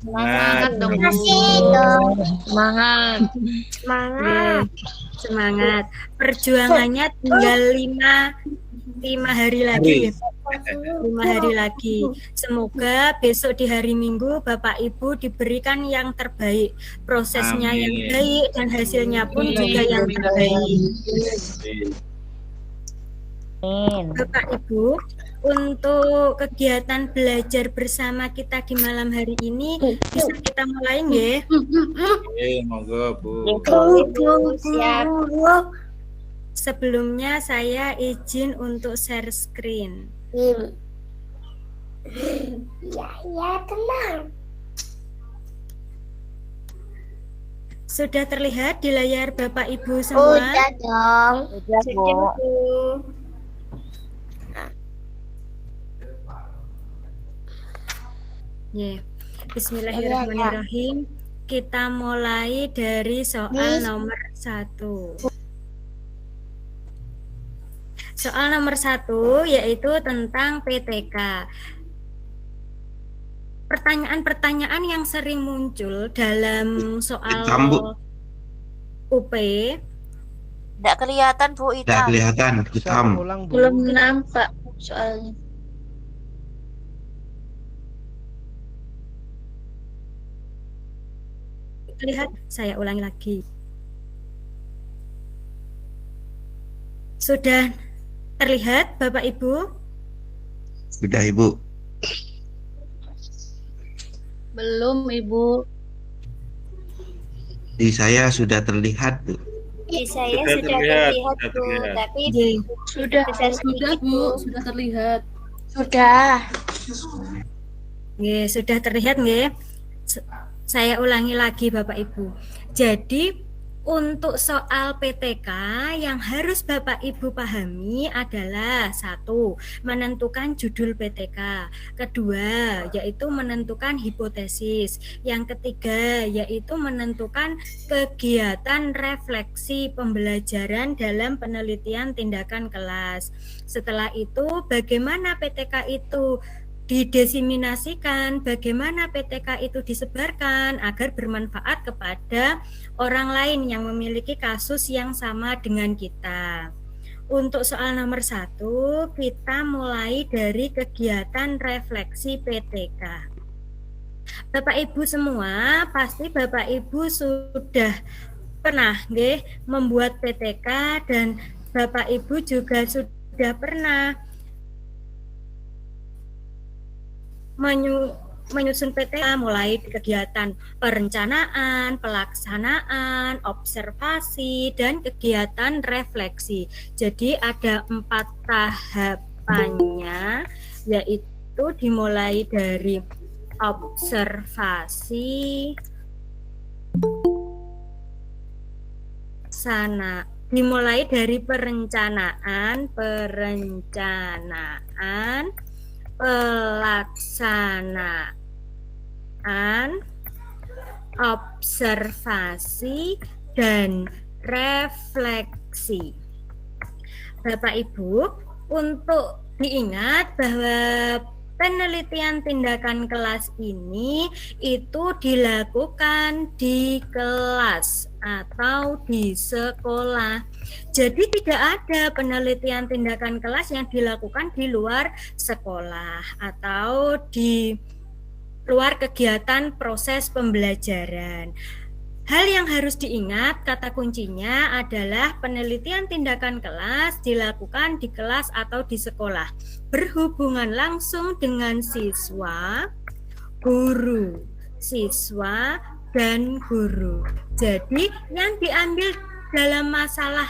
Semangat dong, Bu. Makasih dong. Semangat. Semangat. Semangat. Perjuangannya tinggal 5 hari lagi. 5 hari lagi. Semoga besok di hari Minggu Bapak Ibu diberikan yang terbaik. Prosesnya yang baik dan hasilnya pun juga yang terbaik. Bapak Ibu, untuk kegiatan belajar bersama kita di malam hari ini bisa kita mulai nggih? Monggo, Bu. Siap. Sebelumnya saya izin untuk share screen. Ya, tenang. Sudah terlihat di layar Bapak Ibu semua? Udah dong. Udah, Bu. Bismillahirrahmanirrahim. Kita mulai dari soal nomor 1. Soal nomor 1 yaitu tentang PTK. Pertanyaan-pertanyaan yang sering muncul dalam soal UP. Tidak kelihatan, Bu, hitam. Tidak kelihatan, hitam. Belum nampak soalnya. Lihat, saya ulangi lagi. Sudah terlihat, Bapak Ibu? Sudah, Ibu. Belum, Ibu. Di saya sudah terlihat, Bu. Di saya sudah terlihat, Bu. Tapi Sudah, Bu. Sudah terlihat. sudah. Sudah terlihat nggih? Saya ulangi lagi Bapak Ibu. Jadi untuk soal PTK yang harus Bapak Ibu pahami adalah 1. Menentukan judul PTK. 2. Yaitu menentukan hipotesis. Yang 3. Yaitu menentukan kegiatan refleksi pembelajaran dalam penelitian tindakan kelas. Setelah itu bagaimana PTK itu didiseminasikan, bagaimana PTK itu disebarkan agar bermanfaat kepada orang lain yang memiliki kasus yang sama dengan kita. Untuk soal nomor 1, kita mulai dari kegiatan refleksi PTK. Bapak Ibu semua, pasti Bapak Ibu sudah pernah membuat PTK dan Bapak Ibu juga sudah pernah menyusun PTK mulai kegiatan perencanaan, pelaksanaan, observasi, dan kegiatan refleksi. Jadi ada 4 tahapannya, yaitu dimulai dari observasi, dimulai dari perencanaan, pelaksanaan, observasi, dan refleksi. Bapak Ibu, untuk diingat bahwa penelitian tindakan kelas ini itu dilakukan di kelas atau di sekolah. Jadi tidak ada penelitian tindakan kelas yang dilakukan di luar sekolah atau di luar kegiatan proses pembelajaran. Hal yang harus diingat, kata kuncinya adalah penelitian tindakan kelas dilakukan di kelas atau di sekolah, berhubungan langsung dengan siswa, guru, dan guru. Jadi yang diambil dalam masalah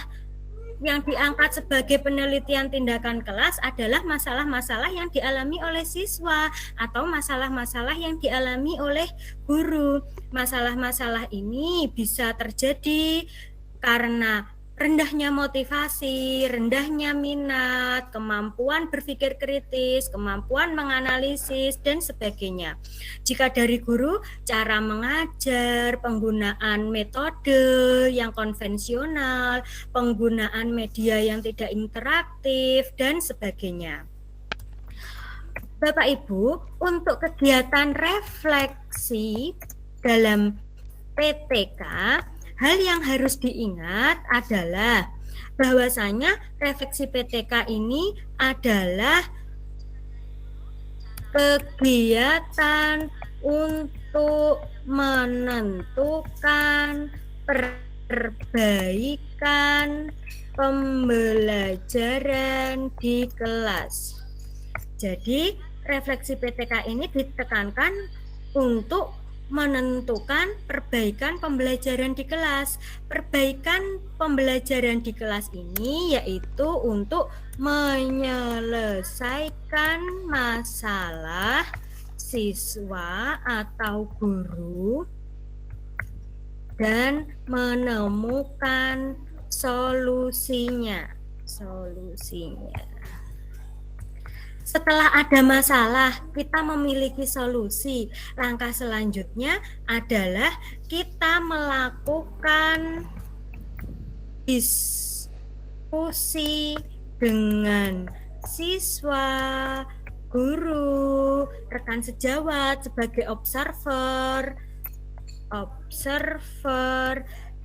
yang diangkat sebagai penelitian tindakan kelas adalah masalah-masalah yang dialami oleh siswa atau masalah-masalah yang dialami oleh guru. Masalah-masalah ini bisa terjadi karena rendahnya motivasi, rendahnya minat, kemampuan berpikir kritis, kemampuan menganalisis, dan sebagainya. Jika dari guru, cara mengajar, penggunaan metode yang konvensional, penggunaan media yang tidak interaktif, dan sebagainya. Bapak Ibu, untuk kegiatan refleksi dalam PTK, hal yang harus diingat adalah bahwasanya refleksi PTK ini adalah kegiatan untuk menentukan perbaikan pembelajaran di kelas. Jadi, refleksi PTK ini ditekankan untuk menentukan perbaikan pembelajaran di kelas. Perbaikan pembelajaran di kelas ini yaitu untuk menyelesaikan masalah siswa atau guru dan menemukan solusinya. Setelah ada masalah, kita memiliki solusi. Langkah selanjutnya adalah kita melakukan diskusi dengan siswa, guru, rekan sejawat sebagai observer,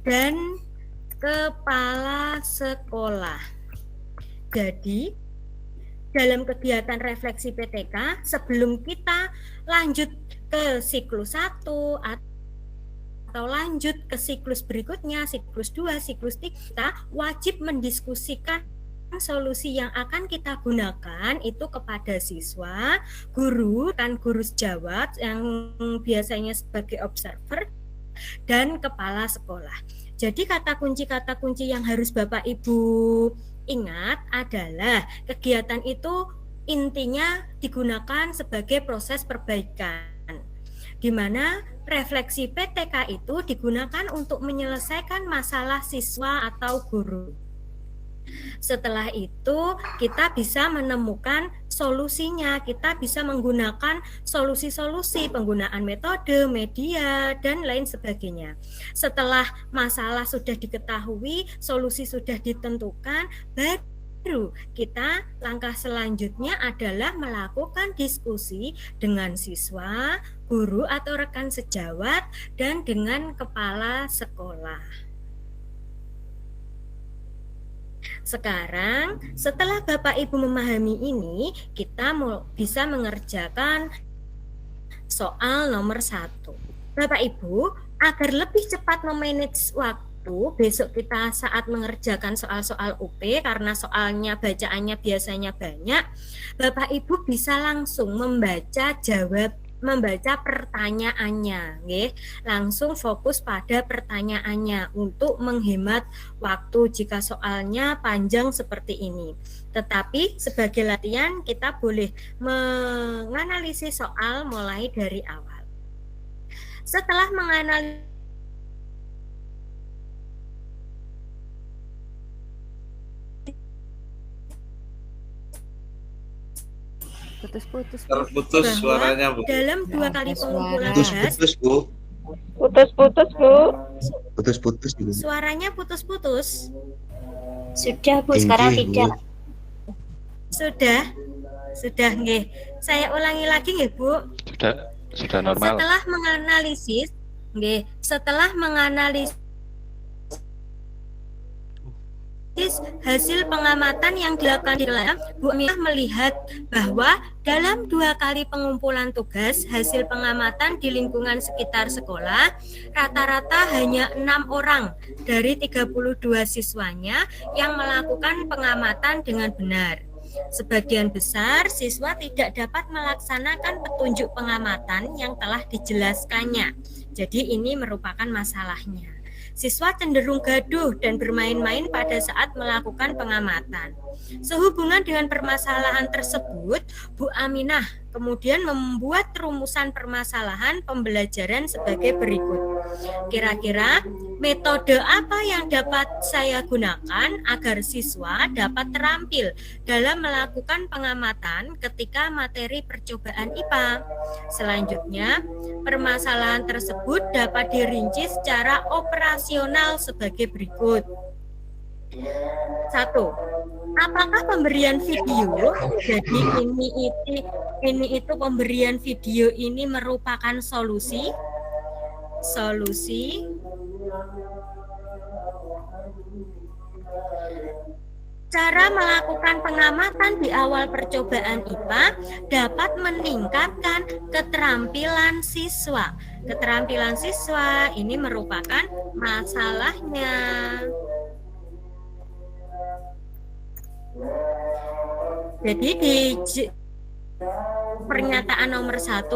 dan kepala sekolah. Jadi, dalam kegiatan refleksi PTK, sebelum kita lanjut ke siklus 1 atau lanjut ke siklus berikutnya, siklus 2, siklus 3, kita wajib mendiskusikan solusi yang akan kita gunakan itu kepada siswa, guru, dan guru sejawat yang biasanya sebagai observer, dan kepala sekolah. Jadi kata kunci yang harus Bapak Ibu ingat adalah kegiatan itu intinya digunakan sebagai proses perbaikan, di mana refleksi PTK itu digunakan untuk menyelesaikan masalah siswa atau guru. Setelah itu kita bisa menemukan solusinya, kita bisa menggunakan solusi-solusi penggunaan metode, media, dan lain sebagainya. Setelah masalah sudah diketahui, solusi sudah ditentukan, baru kita langkah selanjutnya adalah melakukan diskusi dengan siswa, guru atau rekan sejawat, dan dengan kepala sekolah. Sekarang, setelah Bapak Ibu memahami ini, kita bisa mengerjakan soal nomor 1. Bapak Ibu, agar lebih cepat memanage waktu, besok kita saat mengerjakan soal-soal UP, karena soalnya bacaannya biasanya banyak, Bapak Ibu bisa langsung membaca pertanyaannya, nggih. Langsung fokus pada pertanyaannya untuk menghemat waktu jika soalnya panjang seperti ini. Tetapi sebagai latihan kita boleh menganalisis soal mulai dari awal. Setelah menganalisis Terputus suaranya, Bu. dalam 2 kali pengumpulan tugas, Putus-putus, Bu. suaranya putus-putus. Sudah Bu, sekarang tidak. Sudah nggih. Saya ulangi lagi nggih, Bu. Sudah normal. Setelah menganalisis hasil pengamatan yang dilakukan di kelas, Bu Aminah melihat bahwa dalam 2 kali pengumpulan tugas hasil pengamatan di lingkungan sekitar sekolah, rata-rata hanya 6 orang dari 32 siswanya yang melakukan pengamatan dengan benar. Sebagian besar siswa tidak dapat melaksanakan petunjuk pengamatan yang telah dijelaskannya. Jadi ini merupakan masalahnya. Siswa cenderung gaduh dan bermain-main pada saat melakukan pengamatan. Sehubungan dengan permasalahan tersebut, Bu Aminah kemudian membuat rumusan permasalahan pembelajaran sebagai berikut. Kira-kira metode apa yang dapat saya gunakan agar siswa dapat terampil dalam melakukan pengamatan ketika materi percobaan IPA? Selanjutnya, permasalahan tersebut dapat dirinci secara operasional sebagai berikut. Satu, apakah pemberian video, jadi ini itu pemberian video ini merupakan solusi? Cara melakukan pengamatan di awal percobaan IPA dapat meningkatkan keterampilan siswa. Keterampilan siswa ini merupakan masalahnya. Jadi di pernyataan nomor 1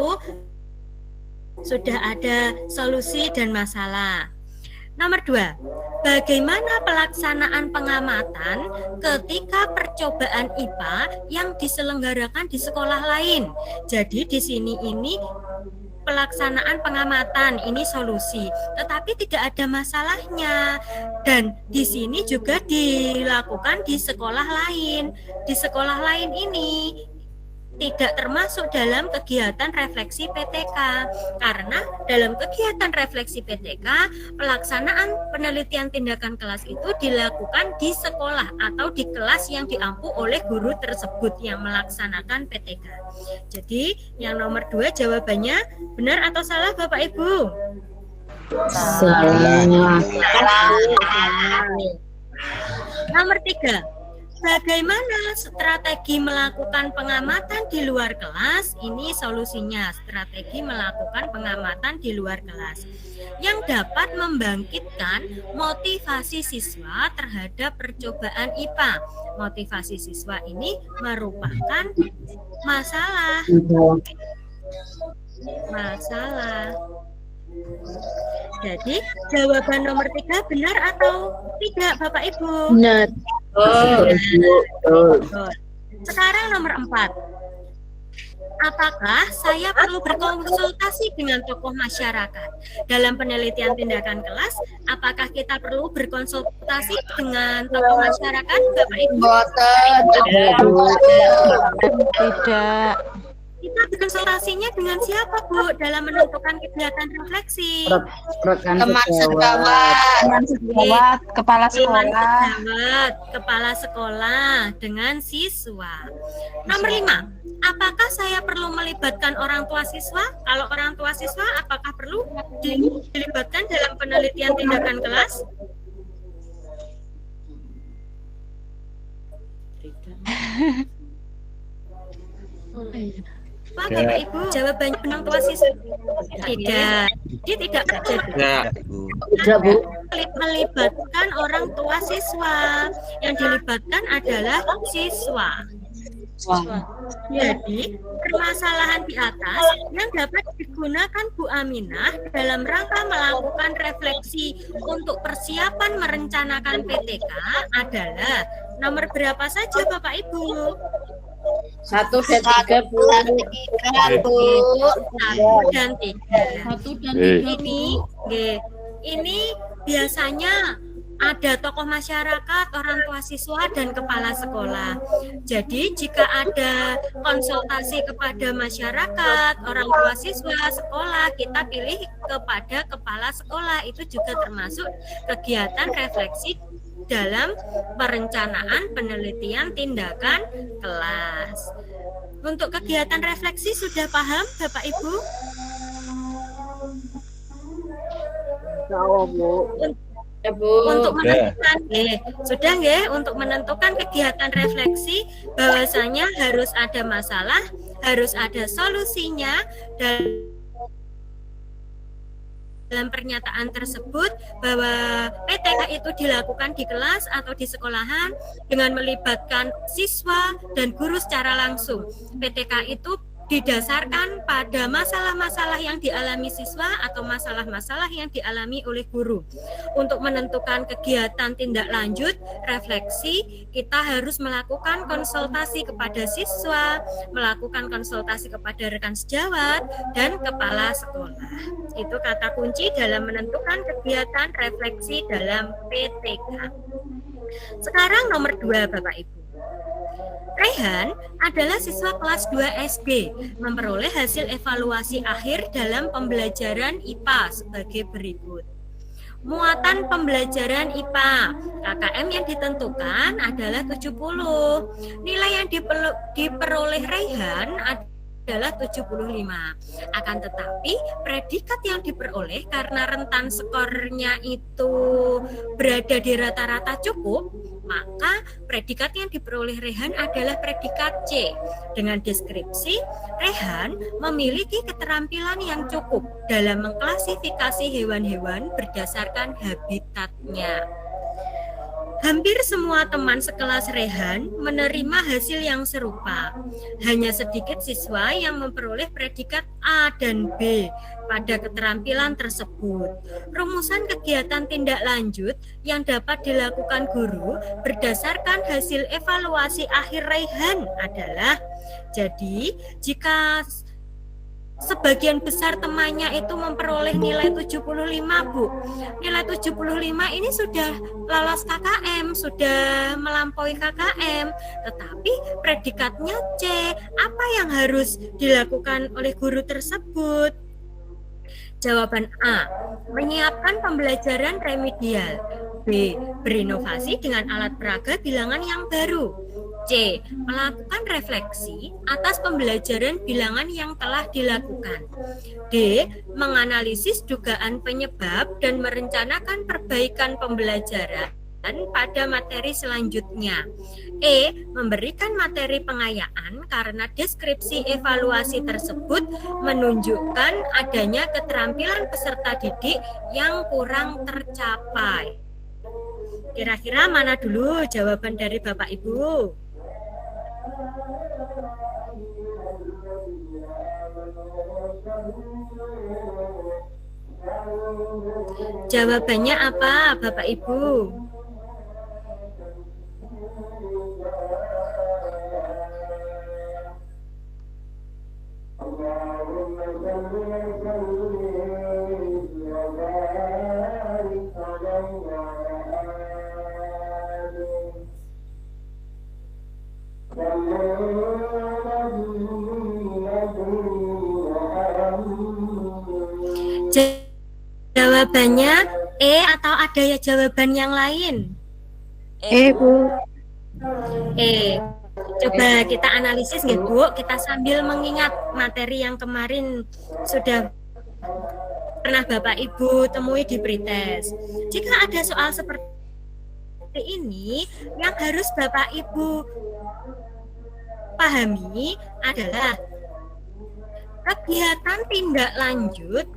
sudah ada solusi dan masalah. Nomor 2, bagaimana pelaksanaan pengamatan ketika percobaan IPA yang diselenggarakan di sekolah lain? Jadi di sini ini pelaksanaan pengamatan ini solusi, tetapi tidak ada masalahnya. Dan di sini juga dilakukan di sekolah lain. Di sekolah lain ini tidak termasuk dalam kegiatan refleksi PTK, karena dalam kegiatan refleksi PTK pelaksanaan penelitian tindakan kelas itu dilakukan di sekolah atau di kelas yang diampu oleh guru tersebut yang melaksanakan PTK. Jadi yang nomor 2 jawabannya benar atau salah Bapak Ibu? Salah. Nomor 3, bagaimana strategi melakukan pengamatan di luar kelas? Ini solusinya, strategi melakukan pengamatan di luar kelas yang dapat membangkitkan motivasi siswa terhadap percobaan IPA. Motivasi siswa ini merupakan masalah. Jadi jawaban nomor 3 benar atau tidak Bapak Ibu? Benar. Sekarang nomor 4. Apakah saya perlu berkonsultasi dengan tokoh masyarakat? Dalam penelitian tindakan kelas, apakah kita perlu berkonsultasi dengan tokoh masyarakat, Bapak Ibu? Tidak. Kita berkonsultasinya dengan siapa, Bu, dalam menentukan kegiatan refleksi? Teman sejawat, kepala sekolah. Kepala sekolah dengan siswa. Nomor 5, apakah saya perlu melibatkan orang tua siswa? Kalau orang tua siswa, apakah perlu dilibatkan dalam penelitian tindakan kelas? Pak, Bapak Ibu, jawabannya orang tua siswa tidak. Dia tidak terjadi. Ya. Melibatkan orang tua siswa. Yang dilibatkan adalah siswa. Jadi, permasalahan di atas yang dapat digunakan Bu Aminah dalam rangka melakukan refleksi untuk persiapan merencanakan PTK adalah nomor berapa saja Bapak Ibu? 1 dan 3, Bu. 1 dan 3. Ini biasanya ada tokoh masyarakat, orang tua siswa, dan kepala sekolah. Jadi jika ada konsultasi kepada masyarakat, orang tua siswa, sekolah, kita pilih kepada kepala sekolah. Itu juga termasuk kegiatan refleksi dalam perencanaan penelitian tindakan kelas. Untuk kegiatan refleksi sudah paham Bapak Ibu? Untuk menentukan sudah nggih, untuk menentukan kegiatan refleksi bahwasanya harus ada masalah, harus ada solusinya, dan dalam pernyataan tersebut bahwa PTK itu dilakukan di kelas atau di sekolahan dengan melibatkan siswa dan guru secara langsung. PTK itu didasarkan pada masalah-masalah yang dialami siswa atau masalah-masalah yang dialami oleh guru. Untuk menentukan kegiatan tindak lanjut refleksi, kita harus melakukan konsultasi kepada siswa, melakukan konsultasi kepada rekan sejawat dan kepala sekolah. Itu kata kunci dalam menentukan kegiatan refleksi dalam PTK. Sekarang nomor 2 Bapak Ibu. Rehan adalah siswa kelas 2 SD, memperoleh hasil evaluasi akhir dalam pembelajaran IPA sebagai berikut. muatan pembelajaran IPA. KKM yang ditentukan adalah 70. Nilai yang diperoleh Raihan adalah 75. Akan tetapi predikat yang diperoleh karena rentan skornya itu berada di rata-rata cukup, maka predikat yang diperoleh Raihan adalah predikat C. Dengan deskripsi, Raihan memiliki keterampilan yang cukup dalam mengklasifikasi hewan-hewan berdasarkan habitatnya. Hampir semua teman sekelas Raihan menerima hasil yang serupa. Hanya sedikit siswa yang memperoleh predikat A dan B pada keterampilan tersebut. Rumusan kegiatan tindak lanjut yang dapat dilakukan guru berdasarkan hasil evaluasi akhir Raihan adalah, jadi jika sebagian besar temannya itu memperoleh nilai 75, Bu. Nilai 75 ini sudah lolos KKM, sudah melampaui KKM, tetapi predikatnya C. Apa yang harus dilakukan oleh guru tersebut? Jawaban A, menyiapkan pembelajaran remedial. B, berinovasi dengan alat peraga bilangan yang baru. C, melakukan refleksi atas pembelajaran bilangan yang telah dilakukan. D, menganalisis dugaan penyebab dan merencanakan perbaikan pembelajaran pada materi selanjutnya. E, memberikan materi pengayaan karena deskripsi evaluasi tersebut menunjukkan adanya keterampilan peserta didik yang kurang tercapai. Kira-kira mana dulu jawaban dari Bapak Ibu? Jawabannya apa, Bapak Ibu? Jawabannya E atau ada ya jawaban yang lain? Bu. E. Coba kita analisis nggih, Bu. Kita sambil mengingat materi yang kemarin sudah pernah Bapak Ibu temui di pretest. Jika ada soal seperti ini, yang harus Bapak Ibu pahami adalah kegiatan tindak lanjut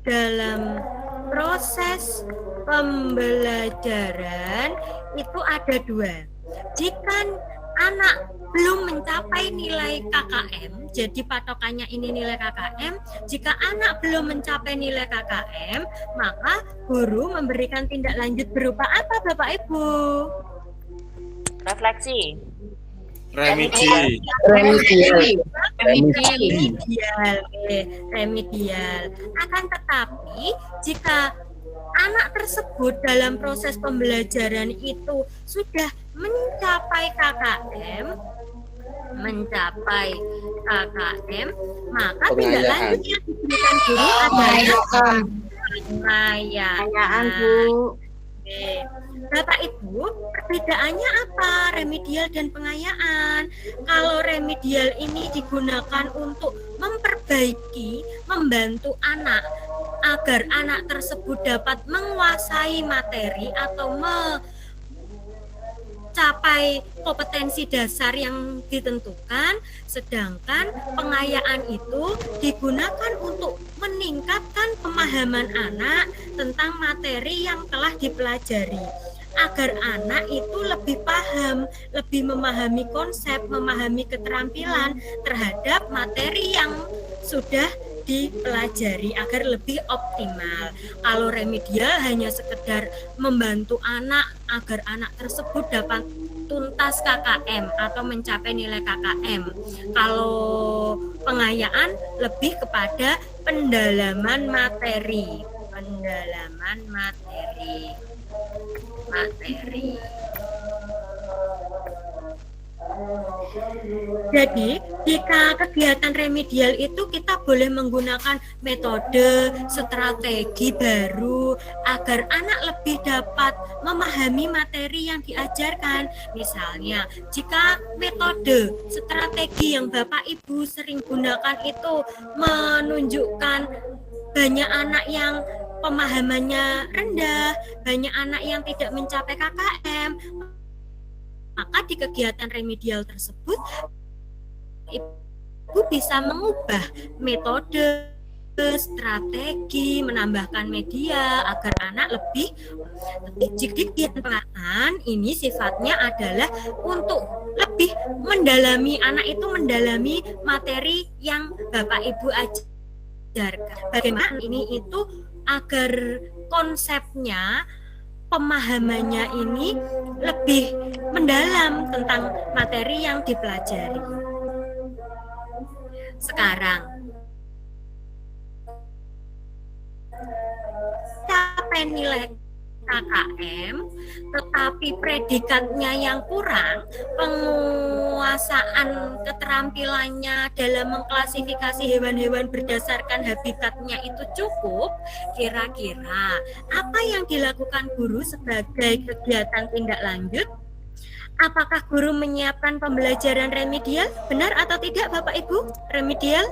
dalam proses pembelajaran itu ada dua. Jika anak belum mencapai nilai KKM, jadi patokannya ini nilai KKM. Jika anak belum mencapai nilai KKM, maka guru memberikan tindak lanjut berupa apa, Bapak Ibu? Refleksi. Remedial. Akan tetapi jika anak tersebut dalam proses pembelajaran itu sudah mencapai KKM, maka tindak lanjut yang diberikan guru adalah pengayaan, Bu. Bapak Ibu, perbedaannya apa remedial dan pengayaan? Kalau remedial ini digunakan untuk memperbaiki, membantu anak agar anak tersebut dapat menguasai materi atau mencapai kompetensi dasar yang ditentukan, sedangkan pengayaan itu digunakan untuk meningkatkan pemahaman anak tentang materi yang telah dipelajari, agar anak itu lebih paham, lebih memahami konsep, memahami keterampilan terhadap materi yang sudah dipelajari agar lebih optimal. Kalau remedial hanya sekedar membantu anak agar anak tersebut dapat tuntas KKM atau mencapai nilai KKM. Kalau pengayaan lebih kepada pendalaman materi. Jadi, jika kegiatan remedial itu kita boleh menggunakan metode, strategi baru agar anak lebih dapat memahami materi yang diajarkan. Misalnya, jika metode, strategi yang Bapak Ibu sering gunakan itu menunjukkan banyak anak yang pemahamannya rendah, banyak anak yang tidak mencapai KKM, maka di kegiatan remedial tersebut Ibu bisa mengubah metode, strategi, menambahkan media agar anak lebih pengajaran ini sifatnya adalah untuk lebih mendalami, anak itu mendalami materi yang Bapak Ibu ajarkan. Bagaimana ini itu agar konsepnya, pemahamannya ini lebih mendalam tentang materi yang dipelajari. Sekarang, capai nilai KKM, tetapi predikatnya yang kurang, penguasaan keterampilannya dalam mengklasifikasi hewan-hewan berdasarkan habitatnya itu cukup, kira-kira apa yang dilakukan guru sebagai kegiatan tindak lanjut? Apakah guru menyiapkan pembelajaran remedial? Benar atau tidak Bapak Ibu? Remedial?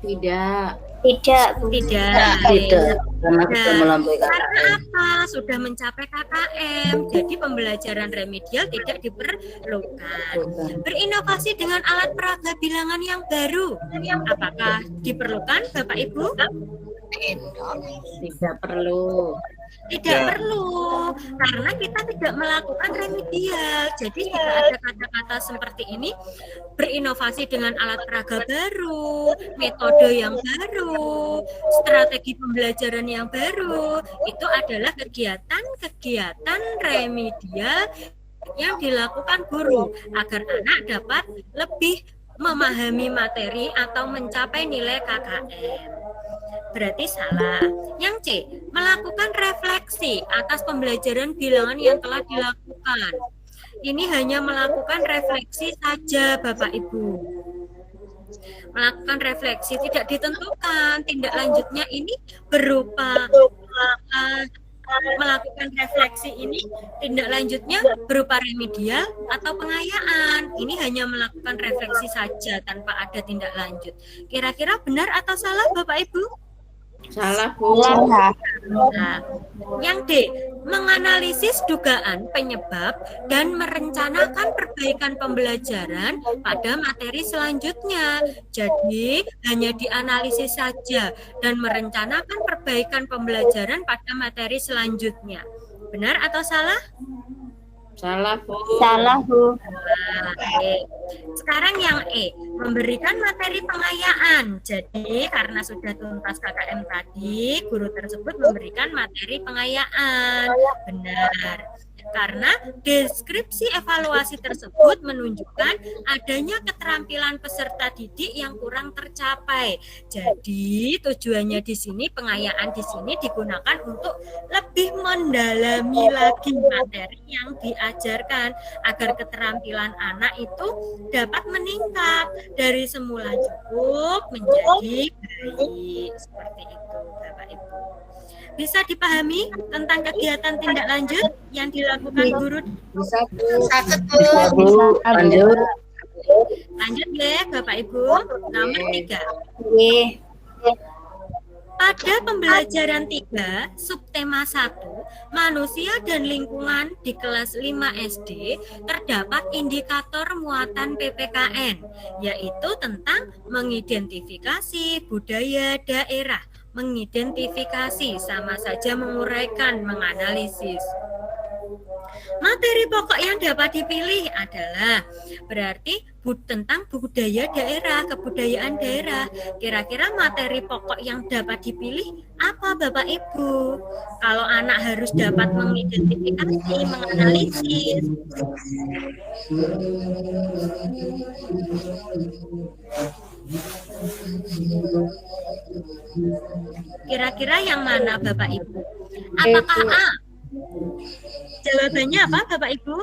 Tidak. Tidak, Bu. Tidak. Karena sudah melampaui Karena apa? Sudah mencapai KKM. Jadi pembelajaran remedial tidak diperlukan. Berinovasi dengan alat peraga bilangan yang baru. Apakah diperlukan Bapak Ibu? Tidak perlu. Tidak perlu, karena kita tidak melakukan remedial. Jadi jika ada kata-kata seperti ini, berinovasi dengan alat peraga baru, metode yang baru, strategi pembelajaran yang baru, itu adalah kegiatan-kegiatan remedial yang dilakukan guru agar anak dapat lebih memahami materi atau mencapai nilai KKM. Berarti salah. Yang C, melakukan refleksi atas pembelajaran bilangan yang telah dilakukan. Ini hanya melakukan refleksi saja Bapak Ibu. Melakukan refleksi tidak ditentukan. Tindak lanjutnya ini berupa melakukan refleksi ini, tindak lanjutnya berupa remedial atau pengayaan. Ini hanya melakukan refleksi saja tanpa ada tindak lanjut. Kira-kira benar atau salah Bapak Ibu? Salah, Bu. Nah, yang D, menganalisis dugaan penyebab dan merencanakan perbaikan pembelajaran pada materi selanjutnya. Jadi, hanya dianalisis saja dan merencanakan perbaikan pembelajaran pada materi selanjutnya. Benar atau salah? Salah, Bu. Salah, Bu. Sekarang yang E, memberikan materi pengayaan. Jadi karena sudah tuntas KKM tadi, guru tersebut memberikan materi pengayaan. Benar. Karena deskripsi evaluasi tersebut menunjukkan adanya keterampilan peserta didik yang kurang tercapai. Jadi tujuannya di sini, pengayaan di sini digunakan untuk lebih mendalami lagi materi yang diajarkan agar keterampilan anak itu dapat meningkat dari semula cukup menjadi baik. Seperti itu Bapak Ibu. Bisa dipahami tentang kegiatan tindak lanjut yang dilakukan guru? Bisa, Bu. Lanjut. Lanjut ya Bapak Ibu. Nomor 3. Oke. Pada pembelajaran 3, subtema 1, manusia dan lingkungan di kelas 5 SD, terdapat indikator muatan PPKN, yaitu tentang mengidentifikasi budaya daerah. Mengidentifikasi sama saja menguraikan, menganalisis. Materi pokok yang dapat dipilih adalah berarti tentang budaya daerah, kebudayaan daerah. Kira-kira materi pokok yang dapat dipilih apa Bapak Ibu? Kalau anak harus dapat mengidentifikasi, menganalisis. Kira-kira yang mana Bapak Ibu? Apakah A? Jawabannya apa Bapak Ibu?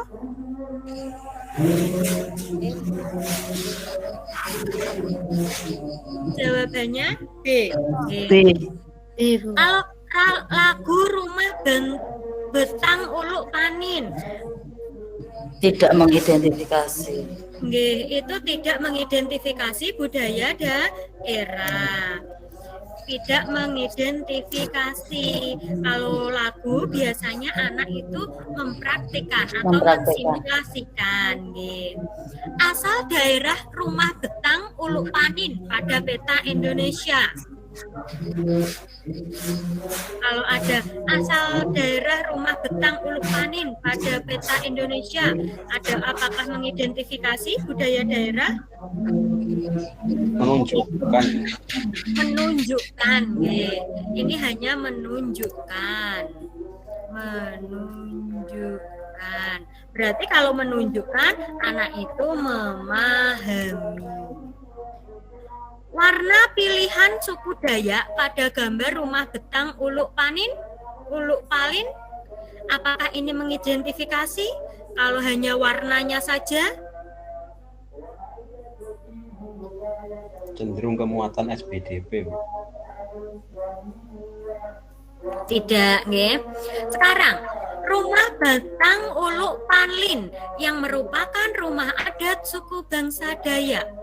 Jawabannya B. B. Kalau lagu Rumah Betang Uluk Panin, Tidak mengidentifikasi. nggih, itu tidak mengidentifikasi budaya daerah. Tidak mengidentifikasi. Kalau lagu biasanya anak itu mempraktikkan atau mensimulasikan. Nggih. Asal daerah Rumah Betang Uluk Panin pada peta Indonesia. Kalau ada asal daerah Rumah Betang Uluk Panin pada peta Indonesia, ada apakah mengidentifikasi budaya daerah? Menunjukkan. Menunjukkan, ini hanya menunjukkan. Berarti kalau menunjukkan, anak itu memahami. Warna pilihan suku Dayak pada gambar Rumah Betang Uluk Palin, apakah ini mengidentifikasi? Kalau hanya warnanya saja? Cenderung kemuatan SBDP. Tidak, nggih. Sekarang Rumah Betang Uluk Palin yang merupakan rumah adat suku bangsa Dayak.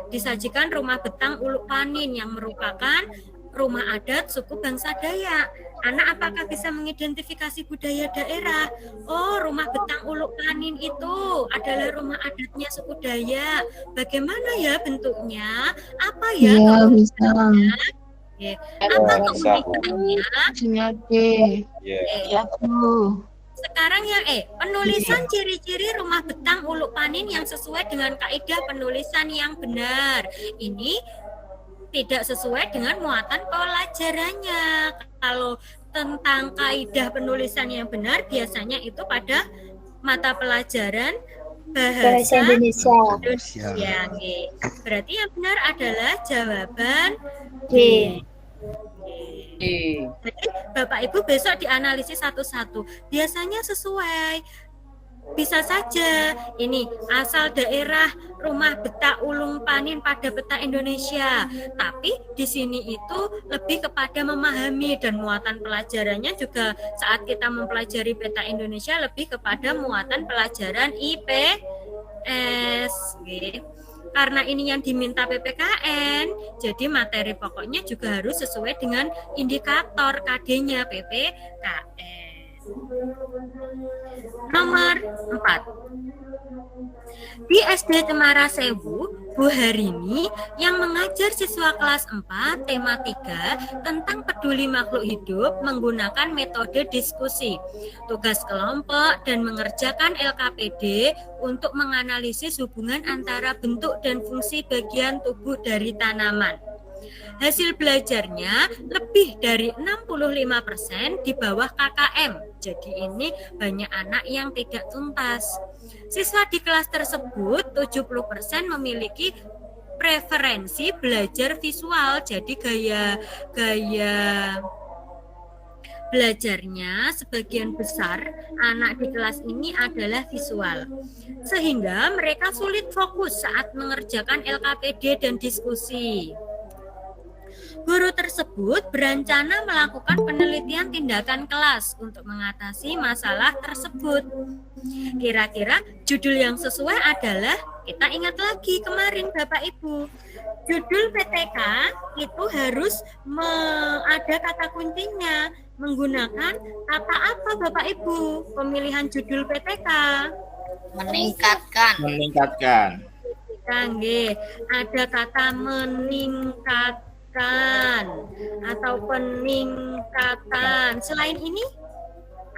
Disajikan Rumah Betang Uluk Panin yang merupakan rumah adat suku bangsa Dayak. Anak apakah bisa mengidentifikasi budaya daerah? Oh, Rumah Betang Uluk Panin itu adalah rumah adatnya suku Dayak. Bagaimana ya bentuknya? Apa ya? Iya, bisa. Apa keunikannya? Ya, Bu. Sekarang yang penulisan ciri-ciri Rumah Betang Uluk Panin yang sesuai dengan kaidah penulisan yang benar. Ini tidak sesuai dengan muatan pelajarannya. Kalau tentang kaidah penulisan yang benar biasanya itu pada mata pelajaran bahasa Indonesia. Berarti yang benar adalah jawaban D. Jadi Bapak Ibu besok dianalisis satu-satu. Biasanya sesuai. Bisa saja ini asal daerah Rumah Betang Uluk Panin pada peta Indonesia. Tapi di sini itu lebih kepada memahami dan muatan pelajarannya juga saat kita mempelajari peta Indonesia lebih kepada muatan pelajaran IPS. Karena ini yang diminta PPKN, jadi materi pokoknya juga harus sesuai dengan indikator KD-nya PPKN. Nomor 4. Di SD Cemara Sewu, Bu Harini yang mengajar siswa kelas 4 tema 3 tentang peduli makhluk hidup menggunakan metode diskusi, tugas kelompok dan mengerjakan LKPD untuk menganalisis hubungan antara bentuk dan fungsi bagian tubuh dari tanaman. Hasil belajarnya lebih dari 65% di bawah KKM. Jadi ini banyak anak yang tidak tuntas. Siswa di kelas tersebut 70% memiliki preferensi belajar visual. Jadi gaya belajarnya sebagian besar anak di kelas ini adalah visual. Sehingga mereka sulit fokus saat mengerjakan LKPD dan diskusi. Guru tersebut berencana melakukan penelitian tindakan kelas untuk mengatasi masalah tersebut. Kira-kira judul yang sesuai adalah, kita ingat lagi kemarin Bapak Ibu, judul PTK itu harus ada kata kuncinya. Menggunakan kata apa Bapak Ibu? Pemilihan judul PTK. Meningkatkan. Ada kata meningkatkan atau peningkatan. Selain ini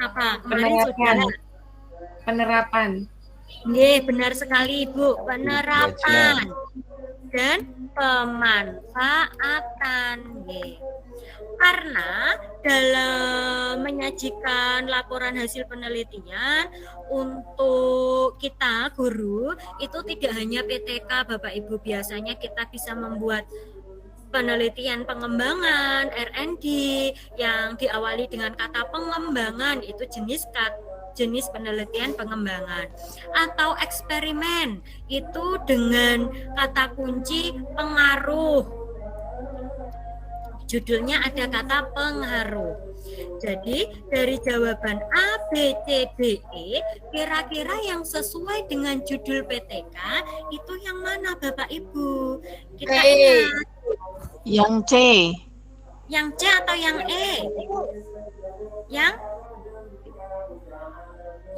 apa? Penerapan. Benar sekali Ibu, penerapan dan pemanfaatan. Karena dalam menyajikan laporan hasil penelitian untuk kita guru itu tidak hanya PTK Bapak Ibu, biasanya kita bisa membuat penelitian pengembangan R&D yang diawali dengan kata pengembangan, itu jenis jenis penelitian pengembangan. Atau eksperimen itu dengan kata kunci pengaruh. Judulnya ada kata pengaruh. Jadi dari jawaban A, B, C, D, E, kira-kira yang sesuai dengan judul PTK itu yang mana Bapak Ibu? Kita ingat. Yang C. Yang C atau yang E?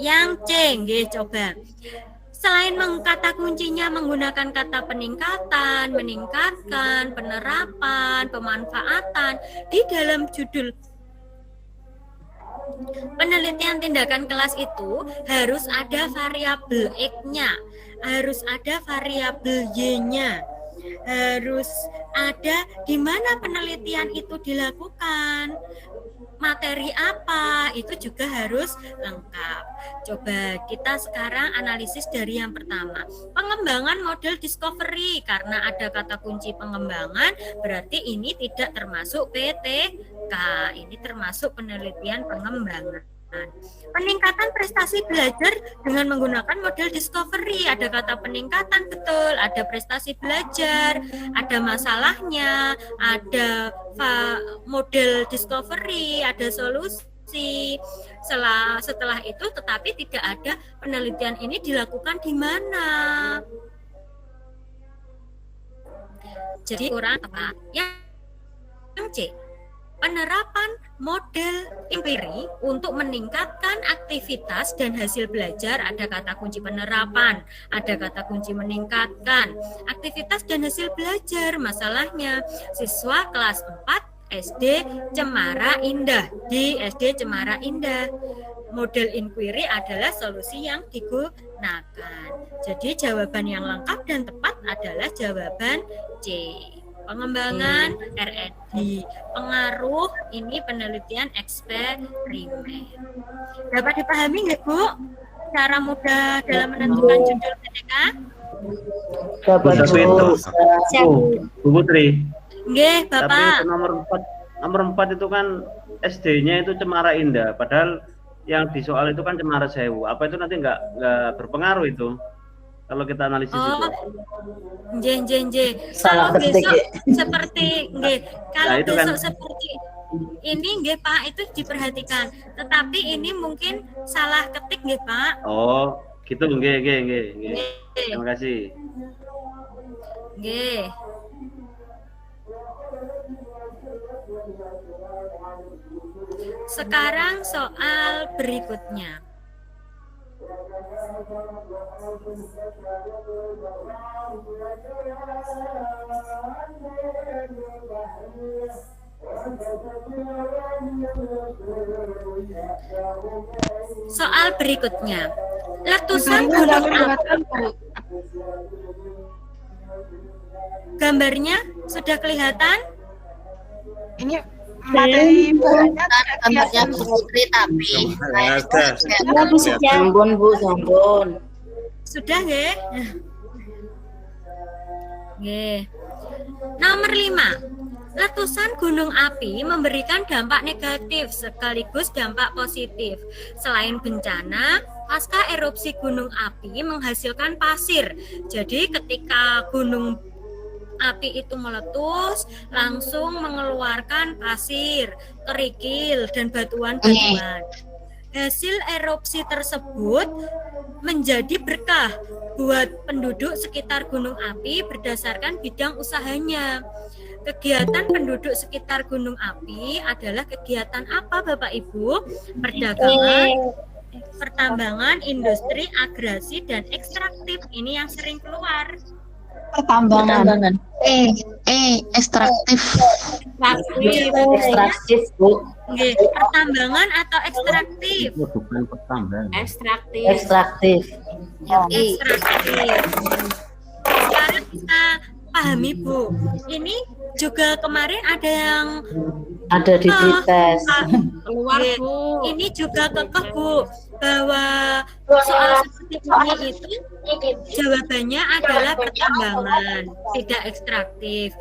Yang C, nggih, coba. Selain kata kuncinya menggunakan kata peningkatan, meningkatkan, penerapan, pemanfaatan, di dalam judul penelitian tindakan kelas itu harus ada variabel X-nya, harus ada variabel Y-nya, harus ada di mana penelitian itu dilakukan, materi apa, itu juga harus lengkap. Coba kita sekarang analisis dari yang pertama, pengembangan model discovery. Karena ada kata kunci pengembangan, berarti ini tidak termasuk PTK, ini termasuk penelitian pengembangan. Peningkatan prestasi belajar dengan menggunakan model discovery, ada kata peningkatan, betul, ada prestasi belajar, ada masalahnya, ada model discovery, ada solusi. Setelah itu tetapi tidak ada penelitian ini dilakukan di mana. Jadi kurang tepat. Yang C, penerapan model empiri untuk meningkatkan aktivitas dan hasil belajar, ada kata kunci penerapan, ada kata kunci meningkatkan aktivitas dan hasil belajar. Masalahnya siswa kelas 4 SD Cemara Indah, di SD Cemara Indah. Model inquiry adalah solusi yang digunakan. Jadi jawaban yang lengkap dan tepat adalah jawaban C. Pengembangan R&D, pengaruh ini penelitian eksperimen. Dapat dipahami nggak Bu? Cara mudah dalam menentukan judul PTK? Dapat Bu. Bu Putri. Nggih, Bapak. Tapi nomor 4 itu kan SD-nya itu Cemara Indah, padahal yang di soal itu kan Cemara Sewu. Apa itu nanti nggak berpengaruh itu? Kalau kita analisis itu. Kalau besok seperti kalau itu besok kan, seperti ini nggih Pak, itu diperhatikan. Tetapi ini mungkin salah ketik nggih Pak. Oh, gitu nggih. Terima kasih. Nggih. Sekarang soal berikutnya. Soal berikutnya. Letusan gunung api. Gambarnya sudah kelihatan? Ini materi bahannya Gambarnya Bu Putri tapi Bagus ya. Sampun. Sudah nggih? Nggih. Nomor 5. Letusan gunung api memberikan dampak negatif sekaligus dampak positif. Selain bencana, pasca erupsi gunung api menghasilkan pasir. Jadi ketika gunung api itu meletus, langsung mengeluarkan pasir, kerikil, dan batuan-batuan. Hasil erupsi tersebut menjadi berkah buat penduduk sekitar gunung api berdasarkan bidang usahanya. Kegiatan penduduk sekitar gunung api adalah kegiatan apa Bapak Ibu? Perdagangan, pertambangan, industri, agresi, dan ekstraktif. Ini yang sering keluar. pertambangan. Ekstraktif. Ekstraktif Bu. Oke, pertambangan atau ekstraktif? Bukan pertambangan. Ekstraktif. Ekstraktif. Ekstraktif. Sekarang kita pahami Bu. Ini juga kemarin ada yang Ada di pretest. Keluar Bu. ini juga kekeh Bu bahwa soal seperti ini itu jawabannya adalah pertambangan, tidak ekstraktif.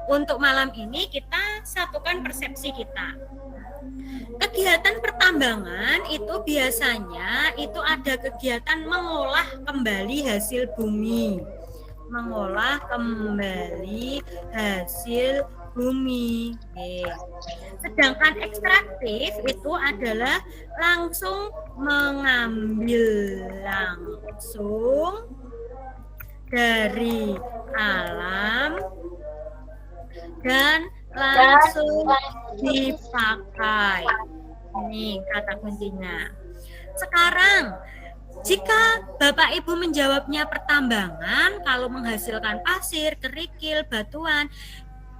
Untuk malam ini kita satukan persepsi kita. Kegiatan pertambangan itu biasanya itu ada kegiatan mengolah kembali hasil bumi. Mengolah kembali hasil bumi. Sedangkan ekstraktif itu adalah langsung mengambil langsung dari alam dan langsung dipakai. Ini kata kuncinya. Sekarang jika Bapak Ibu menjawabnya pertambangan, kalau menghasilkan pasir, kerikil, batuan,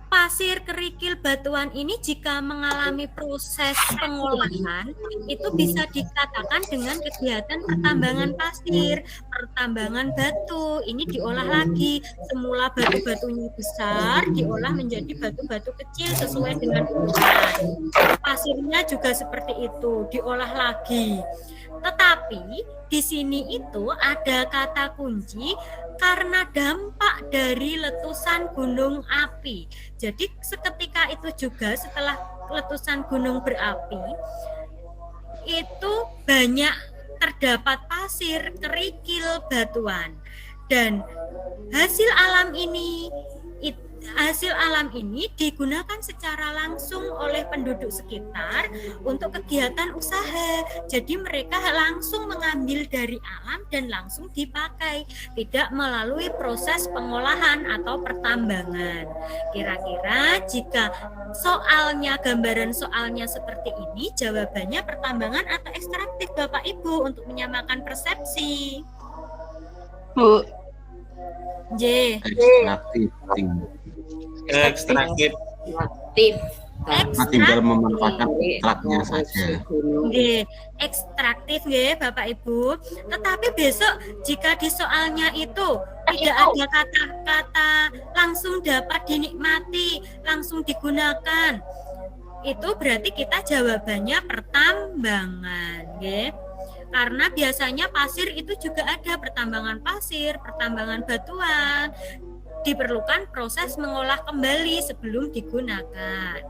pasir, kerikil, batuan ini jika mengalami proses pengolahan itu bisa dikatakan dengan kegiatan pertambangan pasir, pertambangan batu. Ini diolah lagi, semula batu-batunya besar diolah menjadi batu-batu kecil sesuai dengan ukuran. Pasirnya juga seperti itu, diolah lagi. Tetapi di sini itu ada kata kunci karena dampak dari letusan gunung api. Jadi seketika itu juga setelah letusan gunung berapi itu banyak terdapat pasir, kerikil, batuan. Dan hasil alam ini digunakan secara langsung oleh penduduk sekitar untuk kegiatan usaha. Jadi mereka langsung mengambil dari alam dan langsung dipakai, tidak melalui proses pengolahan atau pertambangan. Kira-kira jika gambaran soalnya seperti ini, jawabannya pertambangan atau ekstraktif Bapak Ibu untuk menyamakan persepsi? Bu. J. Ekstraktif. Tinggal memanfaatkan ekstraknya saja. Ekstraktif ya Bapak Ibu. Tetapi besok jika di soalnya itu tidak ada kata-kata langsung dapat dinikmati, langsung digunakan, itu berarti kita jawabannya pertambangan, ya. Karena biasanya pasir itu juga ada pertambangan pasir, pertambangan batuan. Diperlukan proses mengolah kembali sebelum digunakan.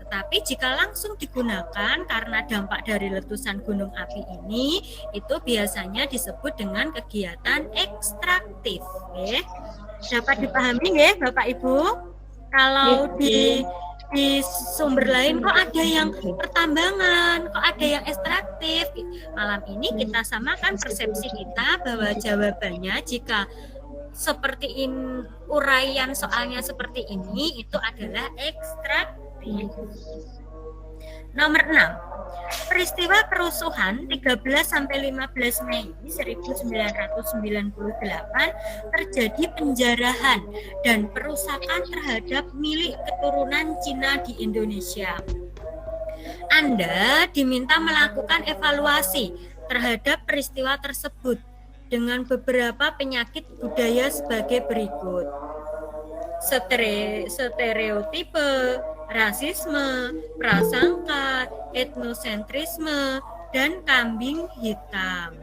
Tetapi jika langsung digunakan karena dampak dari letusan gunung api ini, itu biasanya disebut dengan kegiatan ekstraktif. Ya. Dapat dipahami ya Bapak Ibu? Kalau di sumber lain kok ada yang pertambangan, kok ada yang ekstraktif. Malam ini kita samakan persepsi kita bahwa jawabannya jika seperti uraian soalnya seperti ini itu adalah ekstraktif. Nomor 6. Peristiwa kerusuhan 13-15 Mei 1998 terjadi penjarahan dan perusakan terhadap milik keturunan Cina di Indonesia. Anda diminta melakukan evaluasi terhadap peristiwa tersebut dengan beberapa penyakit budaya sebagai berikut. Stereotipe, rasisme, prasangka, etnosentrisme, dan kambing hitam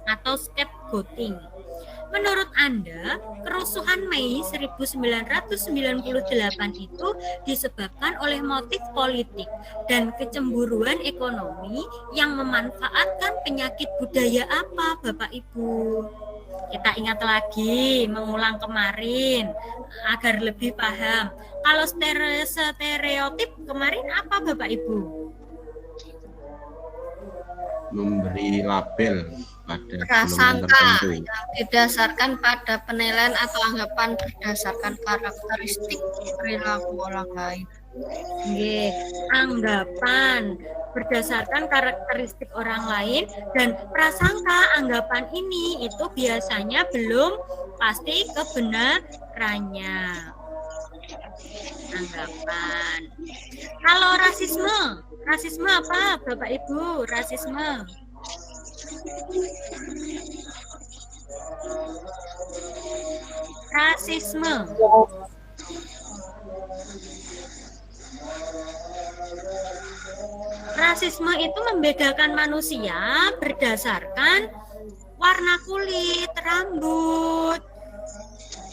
atau scapegoating. Menurut Anda, kerusuhan Mei 1998 itu disebabkan oleh motif politik dan kecemburuan ekonomi yang memanfaatkan penyakit budaya apa, Bapak Ibu? Kita ingat lagi, mengulang kemarin agar lebih paham. Kalau stereotip kemarin apa Bapak Ibu? Memberi label pada Prasangka tertentu. yang didasarkan pada penilaian atau anggapan berdasarkan karakteristik perilaku orang lain. Anggapan berdasarkan karakteristik orang lain, dan prasangka anggapan ini itu biasanya belum pasti kebenarannya. Anggapan. Kalau rasisme apa Bapak Ibu? Rasisme Rasisme itu membedakan manusia berdasarkan warna kulit, rambut,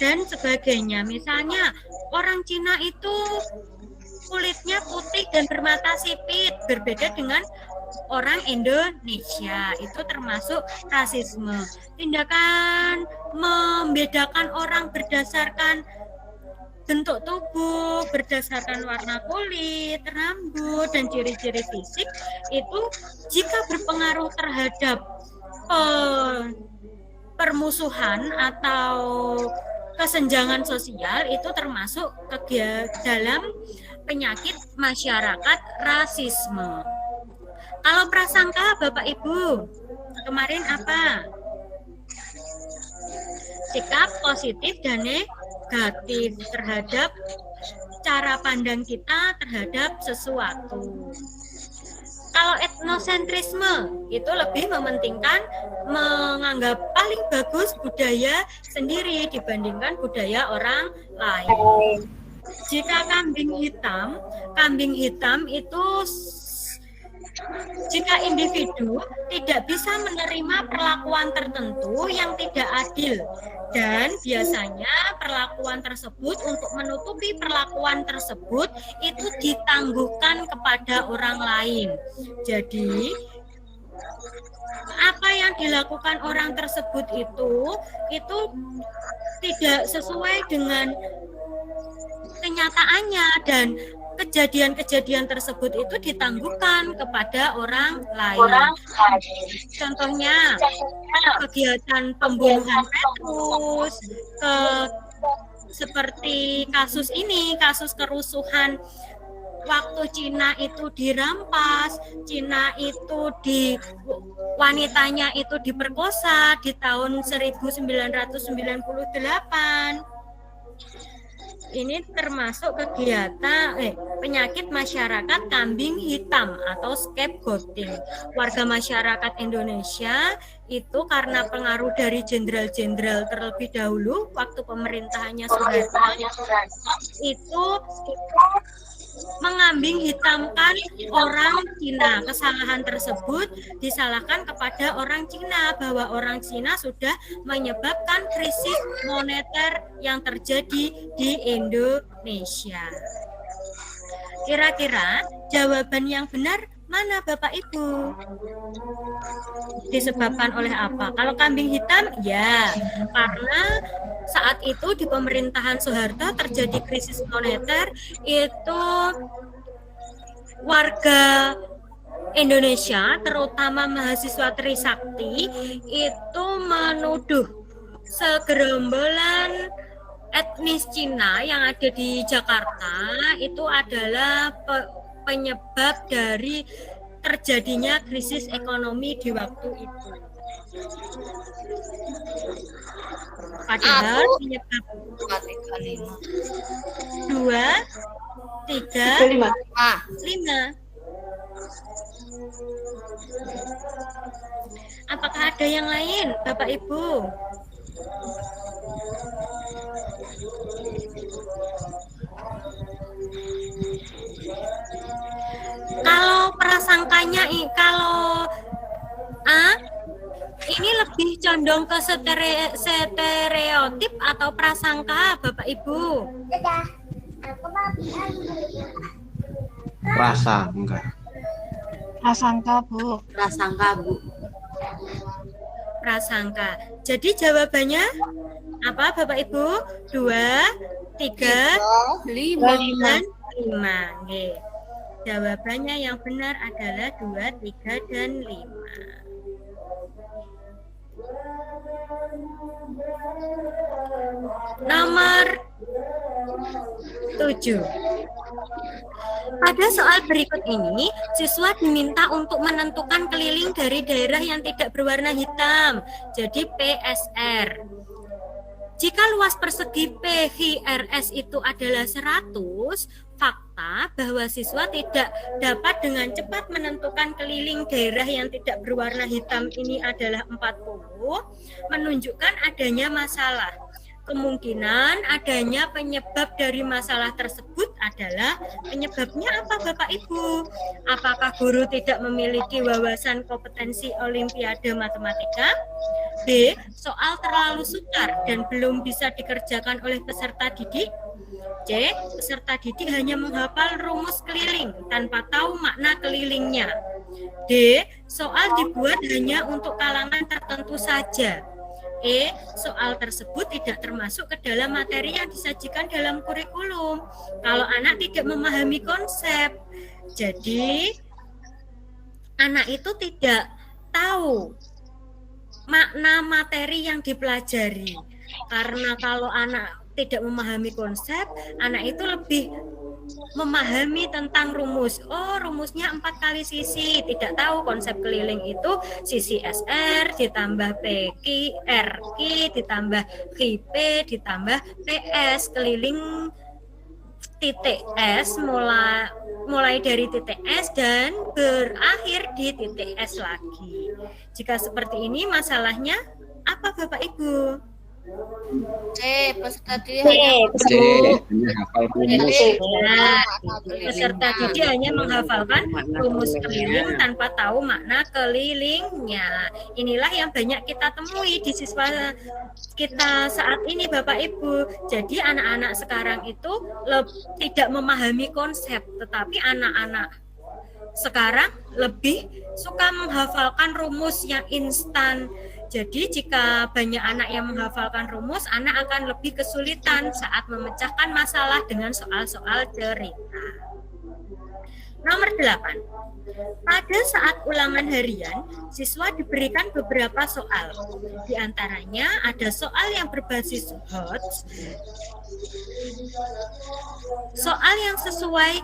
dan sebagainya. Misalnya orang Cina itu kulitnya putih cantik dan bermata sipit, berbeda dengan orang Indonesia. Itu termasuk rasisme. Tindakan membedakan orang berdasarkan bentuk tubuh, berdasarkan warna kulit, rambut, dan ciri-ciri fisik itu jika berpengaruh terhadap permusuhan atau kesenjangan sosial itu termasuk dalam penyakit masyarakat rasisme. Kalau prasangka Bapak Ibu kemarin apa? Sikap positif dan negatif terhadap cara pandang kita terhadap sesuatu. Kalau etnosentrisme itu lebih mementingkan menganggap paling bagus budaya sendiri dibandingkan budaya orang lain. Jika kambing hitam itu jika individu tidak bisa menerima perlakuan tertentu yang tidak adil dan biasanya perlakuan tersebut untuk menutupi perlakuan tersebut itu ditangguhkan kepada orang lain. Jadi apa yang dilakukan orang tersebut itu tidak sesuai dengan kenyataannya dan kejadian-kejadian tersebut itu ditangguhkan kepada orang lain. Contohnya kegiatan pembunuhan Petrus, seperti kasus ini, kasus kerusuhan waktu Cina itu dirampas, Cina itu wanitanya itu diperkosa di tahun 1998. Ini termasuk kegiatan penyakit masyarakat kambing hitam atau scapegoating. Warga masyarakat Indonesia itu karena pengaruh dari jenderal-jenderal terlebih dahulu waktu pemerintahannya Soeharto itu mengambing hitamkan orang Cina. Kesalahan tersebut disalahkan kepada orang Cina bahwa orang Cina sudah menyebabkan krisis moneter yang terjadi di Indonesia. Kira-kira jawaban yang benar mana Bapak Ibu? Disebabkan oleh apa? Kalau kambing hitam, ya karena saat itu di pemerintahan Soeharto terjadi krisis moneter, itu warga Indonesia, terutama mahasiswa Trisakti, itu menuduh segerombolan etnis Cina yang ada di Jakarta itu adalah penyebab dari terjadinya krisis ekonomi di waktu itu. Padahal penyebab 2, 3, 5. Apakah ada yang lain, Bapak Ibu? Kalau prasangkanya, kalau A, ini lebih condong ke stereotip atau prasangka, Bapak Ibu? Prasangka. Prasangka, Bu. Prasangka. Jadi jawabannya apa, Bapak Ibu? 2, 3, 5. Oke. Jawabannya yang benar adalah 2, 3, dan 5. Nomor 7. Pada soal berikut ini, siswa diminta untuk menentukan keliling dari daerah yang tidak berwarna hitam, jadi PSR. Jika luas persegi PHRS itu adalah 100, fakta bahwa siswa tidak dapat dengan cepat menentukan keliling daerah yang tidak berwarna hitam ini adalah 40, menunjukkan adanya masalah. Kemungkinan adanya penyebab dari masalah tersebut adalah penyebabnya apa, Bapak Ibu? Apakah guru tidak memiliki wawasan kompetensi Olimpiade Matematika? B. Soal terlalu sukar dan belum bisa dikerjakan oleh peserta didik? C. Peserta didik hanya menghafal rumus keliling tanpa tahu makna kelilingnya. D. Soal dibuat hanya untuk kalangan tertentu saja. E. Soal tersebut tidak termasuk ke dalam materi yang disajikan dalam kurikulum. Kalau anak tidak memahami konsep, jadi anak itu tidak tahu makna materi yang dipelajari. Karena kalau anak tidak memahami konsep, anak itu lebih memahami tentang rumus. Oh, rumusnya 4 kali sisi. Tidak tahu konsep keliling itu sisi SR ditambah PQ, RQ ditambah QP ditambah PS. Keliling titik S mulai dari titik S dan berakhir di titik S lagi. Jika seperti ini masalahnya apa Bapak Ibu? C. Peserta didik hanya hafal rumus. Peserta didik hanya menghafalkan rumus keliling tanpa tahu makna kelilingnya. Inilah yang banyak kita temui di siswa kita saat ini Bapak Ibu. Jadi anak-anak sekarang itu tidak memahami konsep, tetapi anak-anak sekarang lebih suka menghafalkan rumus yang instan. Jadi jika banyak anak yang menghafalkan rumus, anak akan lebih kesulitan saat memecahkan masalah dengan soal-soal cerita. Nomor 8. Pada saat ulangan harian, siswa diberikan beberapa soal. Di antaranya ada soal yang berbasis HOTS, soal yang sesuai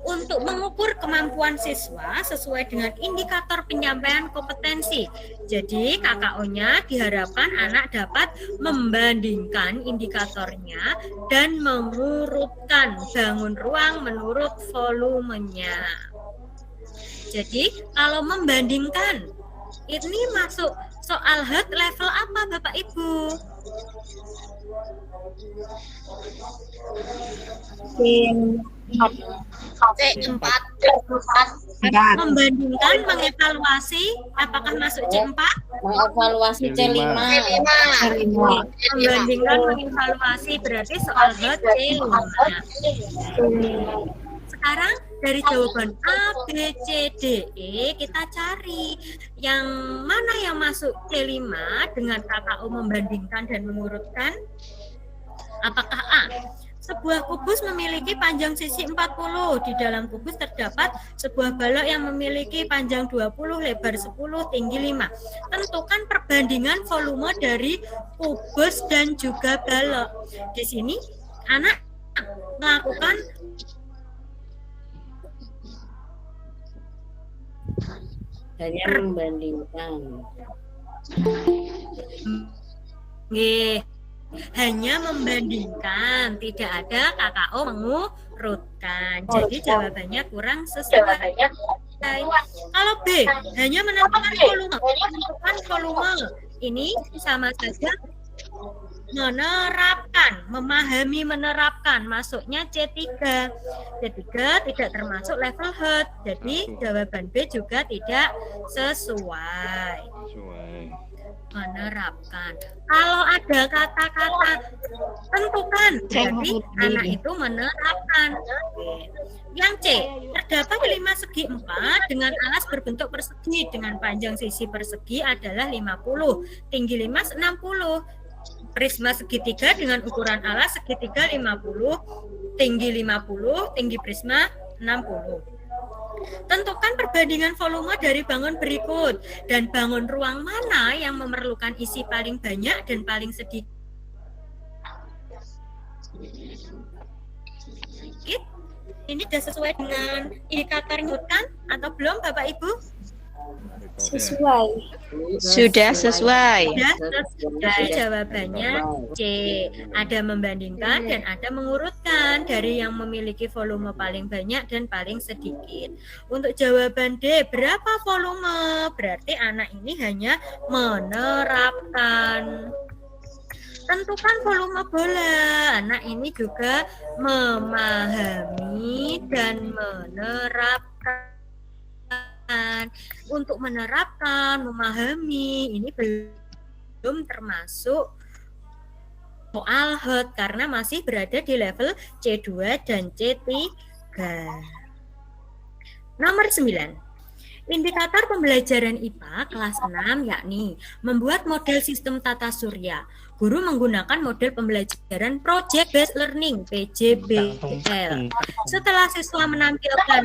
untuk mengukur kemampuan siswa sesuai dengan indikator penyampaian kompetensi. Jadi KKO-nya diharapkan anak dapat membandingkan indikatornya dan mengurutkan bangun ruang menurut volumenya. Jadi kalau membandingkan, ini masuk soal HOT level apa Bapak Ibu? C4. Membandingkan, mengevaluasi, apakah masuk C4? Mengevaluasi C5. Membandingkan, mengevaluasi berarti soal HOT C5. Sekarang dari jawaban A, B, C, D, E kita cari yang mana yang masuk C5 dengan KKO membandingkan dan mengurutkan. Apakah A? Sebuah kubus memiliki panjang sisi 40. Di dalam kubus terdapat sebuah balok yang memiliki panjang 20, lebar 10, tinggi 5. Tentukan perbandingan volume dari kubus dan juga balok. Di sini anak melakukan hanya membandingkan. Hanya membandingkan, tidak ada KKO mengurutkan. Jadi jawabannya kurang sesuai. Kalau B, hanya menentukan volume. Ini sama saja menerapkan, memahami menerapkan, masuknya C3. C3 tidak termasuk level HOT. Jadi jawaban B juga tidak sesuai. Menerapkan. Kalau ada kata-kata tentukan, berarti anak itu menerapkan. Yang C, terdapat 5 segi 4 dengan alas berbentuk persegi dengan panjang sisi persegi adalah 50, tinggi 5 60. Prisma segitiga dengan ukuran alas segitiga 50, tinggi 50, tinggi prisma 60. Tentukan perbandingan volume dari bangun berikut dan bangun ruang mana yang memerlukan isi paling banyak dan paling sedikit. Ini sudah sesuai dengan indikator nyutan atau belum Bapak Ibu? Sesuai. Sudah sesuai. Jadi jawabannya C. Ada membandingkan dan ada mengurutkan dari yang memiliki volume paling banyak dan paling sedikit. Untuk jawaban D, berapa volume? Berarti anak ini hanya menerapkan. Tentukan volume bola. Anak ini juga memahami dan menerapkan. Untuk menerapkan, memahami, ini belum termasuk soal hot karena masih berada di level C2 dan C3. Nomor 9. Indikator pembelajaran IPA kelas 6 yakni membuat model sistem tata surya. Guru menggunakan model pembelajaran Project Based Learning (PJBL). Setelah siswa menampilkan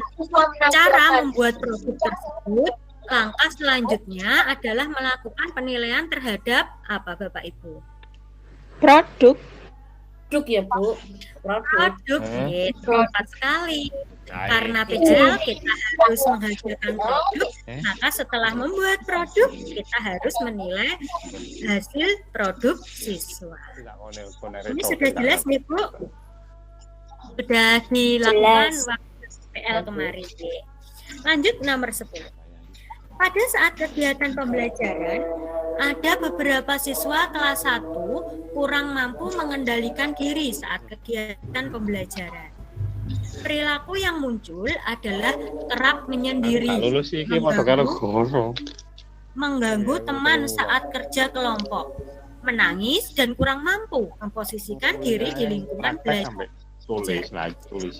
cara membuat produk tersebut, langkah selanjutnya adalah melakukan penilaian terhadap apa Bapak Ibu? Produk. Produk ya Bu. Produk, tepat sekali. Karena PJL kita harus menghasilkan produk, maka setelah membuat produk kita harus menilai hasil produk siswa. Ini sudah jelas nih Bu? Sudah dilakukan waktu PL kemarin. Lanjut nomor 10. Pada saat kegiatan pembelajaran, ada beberapa siswa kelas 1 kurang mampu mengendalikan diri saat kegiatan pembelajaran. Perilaku yang muncul adalah kerap menyendiri, mengganggu teman saat kerja kelompok, menangis, dan kurang mampu memposisikan diri di lingkungan belajar.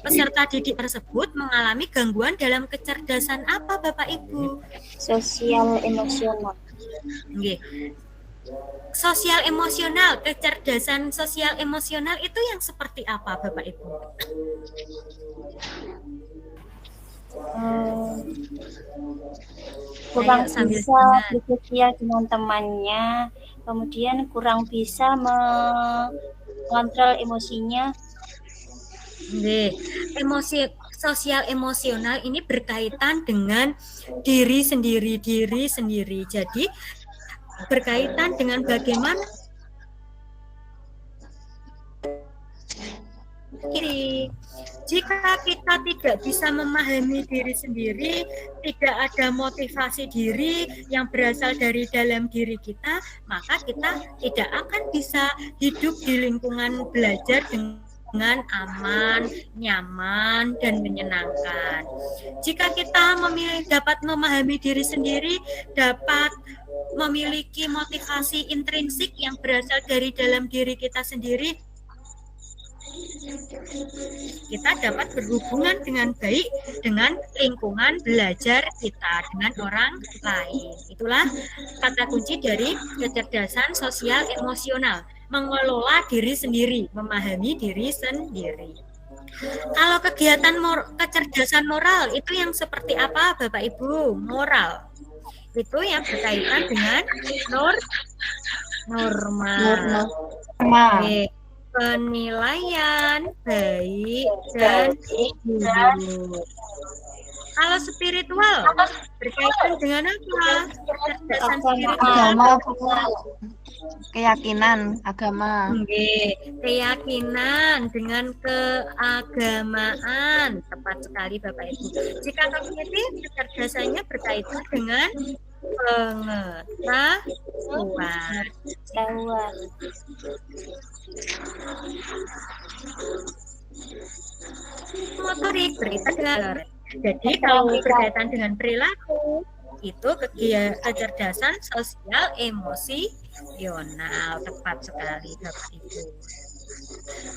Peserta didik tersebut mengalami gangguan dalam kecerdasan apa Bapak Ibu? Sosial emosional. Sosial emosional, kecerdasan sosial emosional itu yang seperti apa Bapak Ibu? Kurang sambil bisa bersosial dengan temannya, kemudian kurang bisa mengontrol emosinya. Emosi sosial emosional ini berkaitan dengan diri sendiri. Jadi berkaitan dengan bagaimana jika kita tidak bisa memahami diri sendiri, tidak ada motivasi diri yang berasal dari dalam diri kita, maka kita tidak akan bisa hidup di lingkungan belajar dengan aman, nyaman, dan menyenangkan. Jika kita dapat memahami diri sendiri, dapat memiliki motivasi intrinsik yang berasal dari dalam diri kita sendiri, kita dapat berhubungan dengan baik dengan lingkungan belajar kita, dengan orang lain. Itulah kata kunci dari kecerdasan sosial emosional, mengelola diri sendiri, memahami diri sendiri. Kalau kegiatan kecerdasan moral itu yang seperti apa Bapak Ibu? Moral itu yang berkaitan dengan norma. Penilaian baik dan buruk. Kalau spiritual berkaitan dengan apa? Kecerdasan spiritual. Keyakinan agama. Keyakinan dengan keagamaan, tepat sekali Bapak Ibu. Jika kognitif, kecerdasannya berkaitan dengan pengetahuan. Motorik berkaitan dengan. Jadi kalau berkaitan dengan perilaku, itu kecerdasan sosial emosional, tepat sekali Bapak Ibu.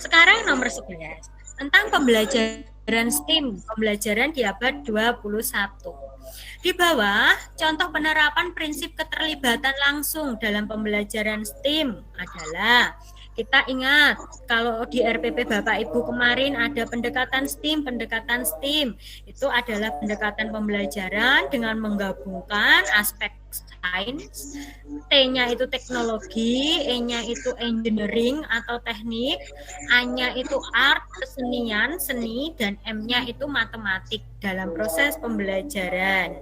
Sekarang nomor 11 tentang pembelajaran STEAM, pembelajaran di abad 21. Di bawah, contoh penerapan prinsip keterlibatan langsung dalam pembelajaran STEAM adalah, kita ingat kalau di RPP Bapak Ibu kemarin ada pendekatan STEAM itu adalah pendekatan pembelajaran dengan menggabungkan aspek sains, T-nya itu teknologi, E-nya itu engineering atau teknik, A-nya itu art, kesenian, seni, dan M-nya itu matematik dalam proses pembelajaran.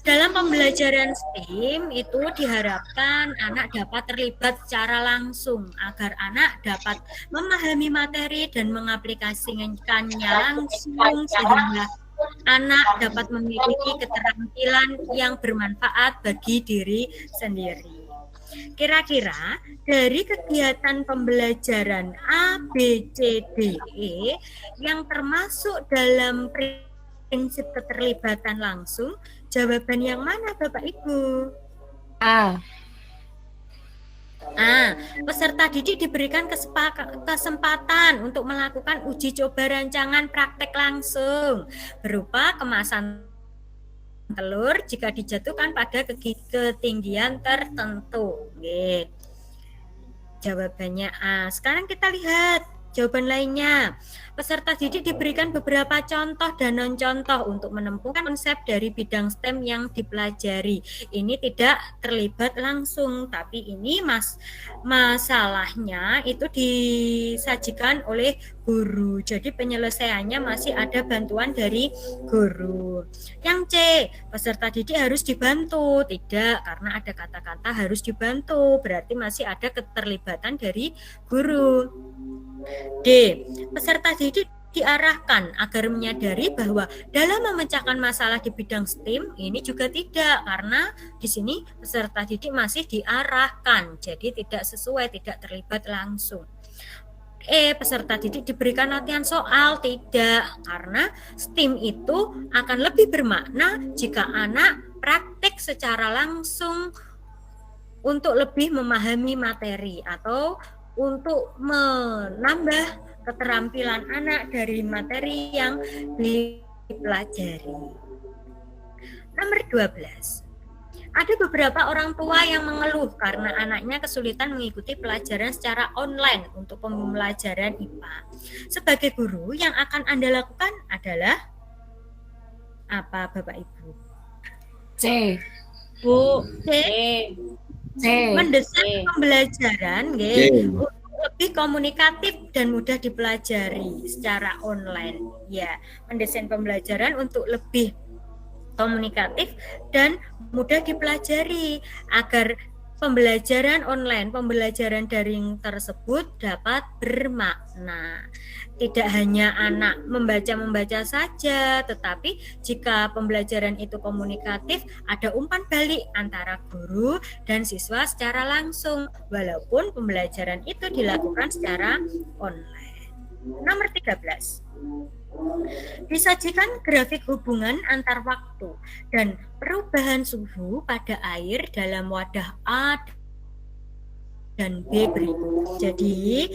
Dalam pembelajaran STEAM itu diharapkan anak dapat terlibat secara langsung agar anak dapat memahami materi dan mengaplikasikannya langsung sehingga anak dapat memiliki keterampilan yang bermanfaat bagi diri sendiri. Kira-kira dari kegiatan pembelajaran A, B, C, D, E yang termasuk dalam prinsip keterlibatan langsung, jawaban yang mana Bapak Ibu? A. Peserta didik diberikan kesempatan untuk melakukan uji coba rancangan praktek langsung berupa kemasan telur jika dijatuhkan pada ketinggian tertentu. Oke. Jawabannya A. Sekarang kita lihat jawaban lainnya. Peserta didik diberikan beberapa contoh dan non-contoh untuk menemukan konsep dari bidang STEM yang dipelajari. Ini tidak terlibat langsung, tapi ini masalahnya itu disajikan oleh guru. Jadi penyelesaiannya masih ada bantuan dari guru. Yang C, peserta didik harus dibantu. Tidak, karena ada kata-kata harus dibantu, berarti masih ada keterlibatan dari guru. D, peserta didik diarahkan agar menyadari bahwa dalam memecahkan masalah di bidang STEM ini juga tidak, karena di sini peserta didik masih diarahkan, jadi tidak sesuai, tidak terlibat langsung. E, peserta didik diberikan latihan soal. Tidak, karena STEM itu akan lebih bermakna jika anak praktek secara langsung untuk lebih memahami materi atau untuk menambah keterampilan anak dari materi yang dipelajari. Nomor 12. Ada beberapa orang tua yang mengeluh karena anaknya kesulitan mengikuti pelajaran secara online untuk pembelajaran IPA. Sebagai guru, yang akan Anda lakukan adalah apa, Bapak Ibu? C. Bu. C. C. Mendesain pembelajaran untuk lebih komunikatif dan mudah dipelajari secara online. Ya, mendesain pembelajaran untuk lebih komunikatif dan mudah dipelajari agar pembelajaran online, pembelajaran daring tersebut dapat bermakna. Tidak hanya anak membaca saja, tetapi jika pembelajaran itu komunikatif, ada umpan balik antara guru dan siswa secara langsung, walaupun pembelajaran itu dilakukan secara online. Nomor 13. Disajikan grafik hubungan antar waktu dan perubahan suhu pada air dalam wadah A dan B berikut. Jadi,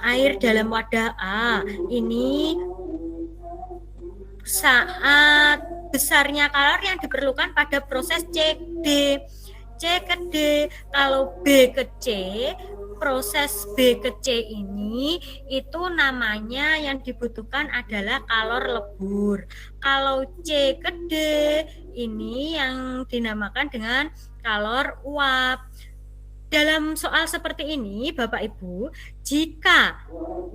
air dalam wadah A ini saat besarnya kalor yang diperlukan pada proses C ke D. Kalau B ke C, proses B ke C ini itu namanya yang dibutuhkan adalah kalor lebur. Kalau C ke D ini yang dinamakan dengan kalor uap. Dalam soal seperti ini, Bapak Ibu, jika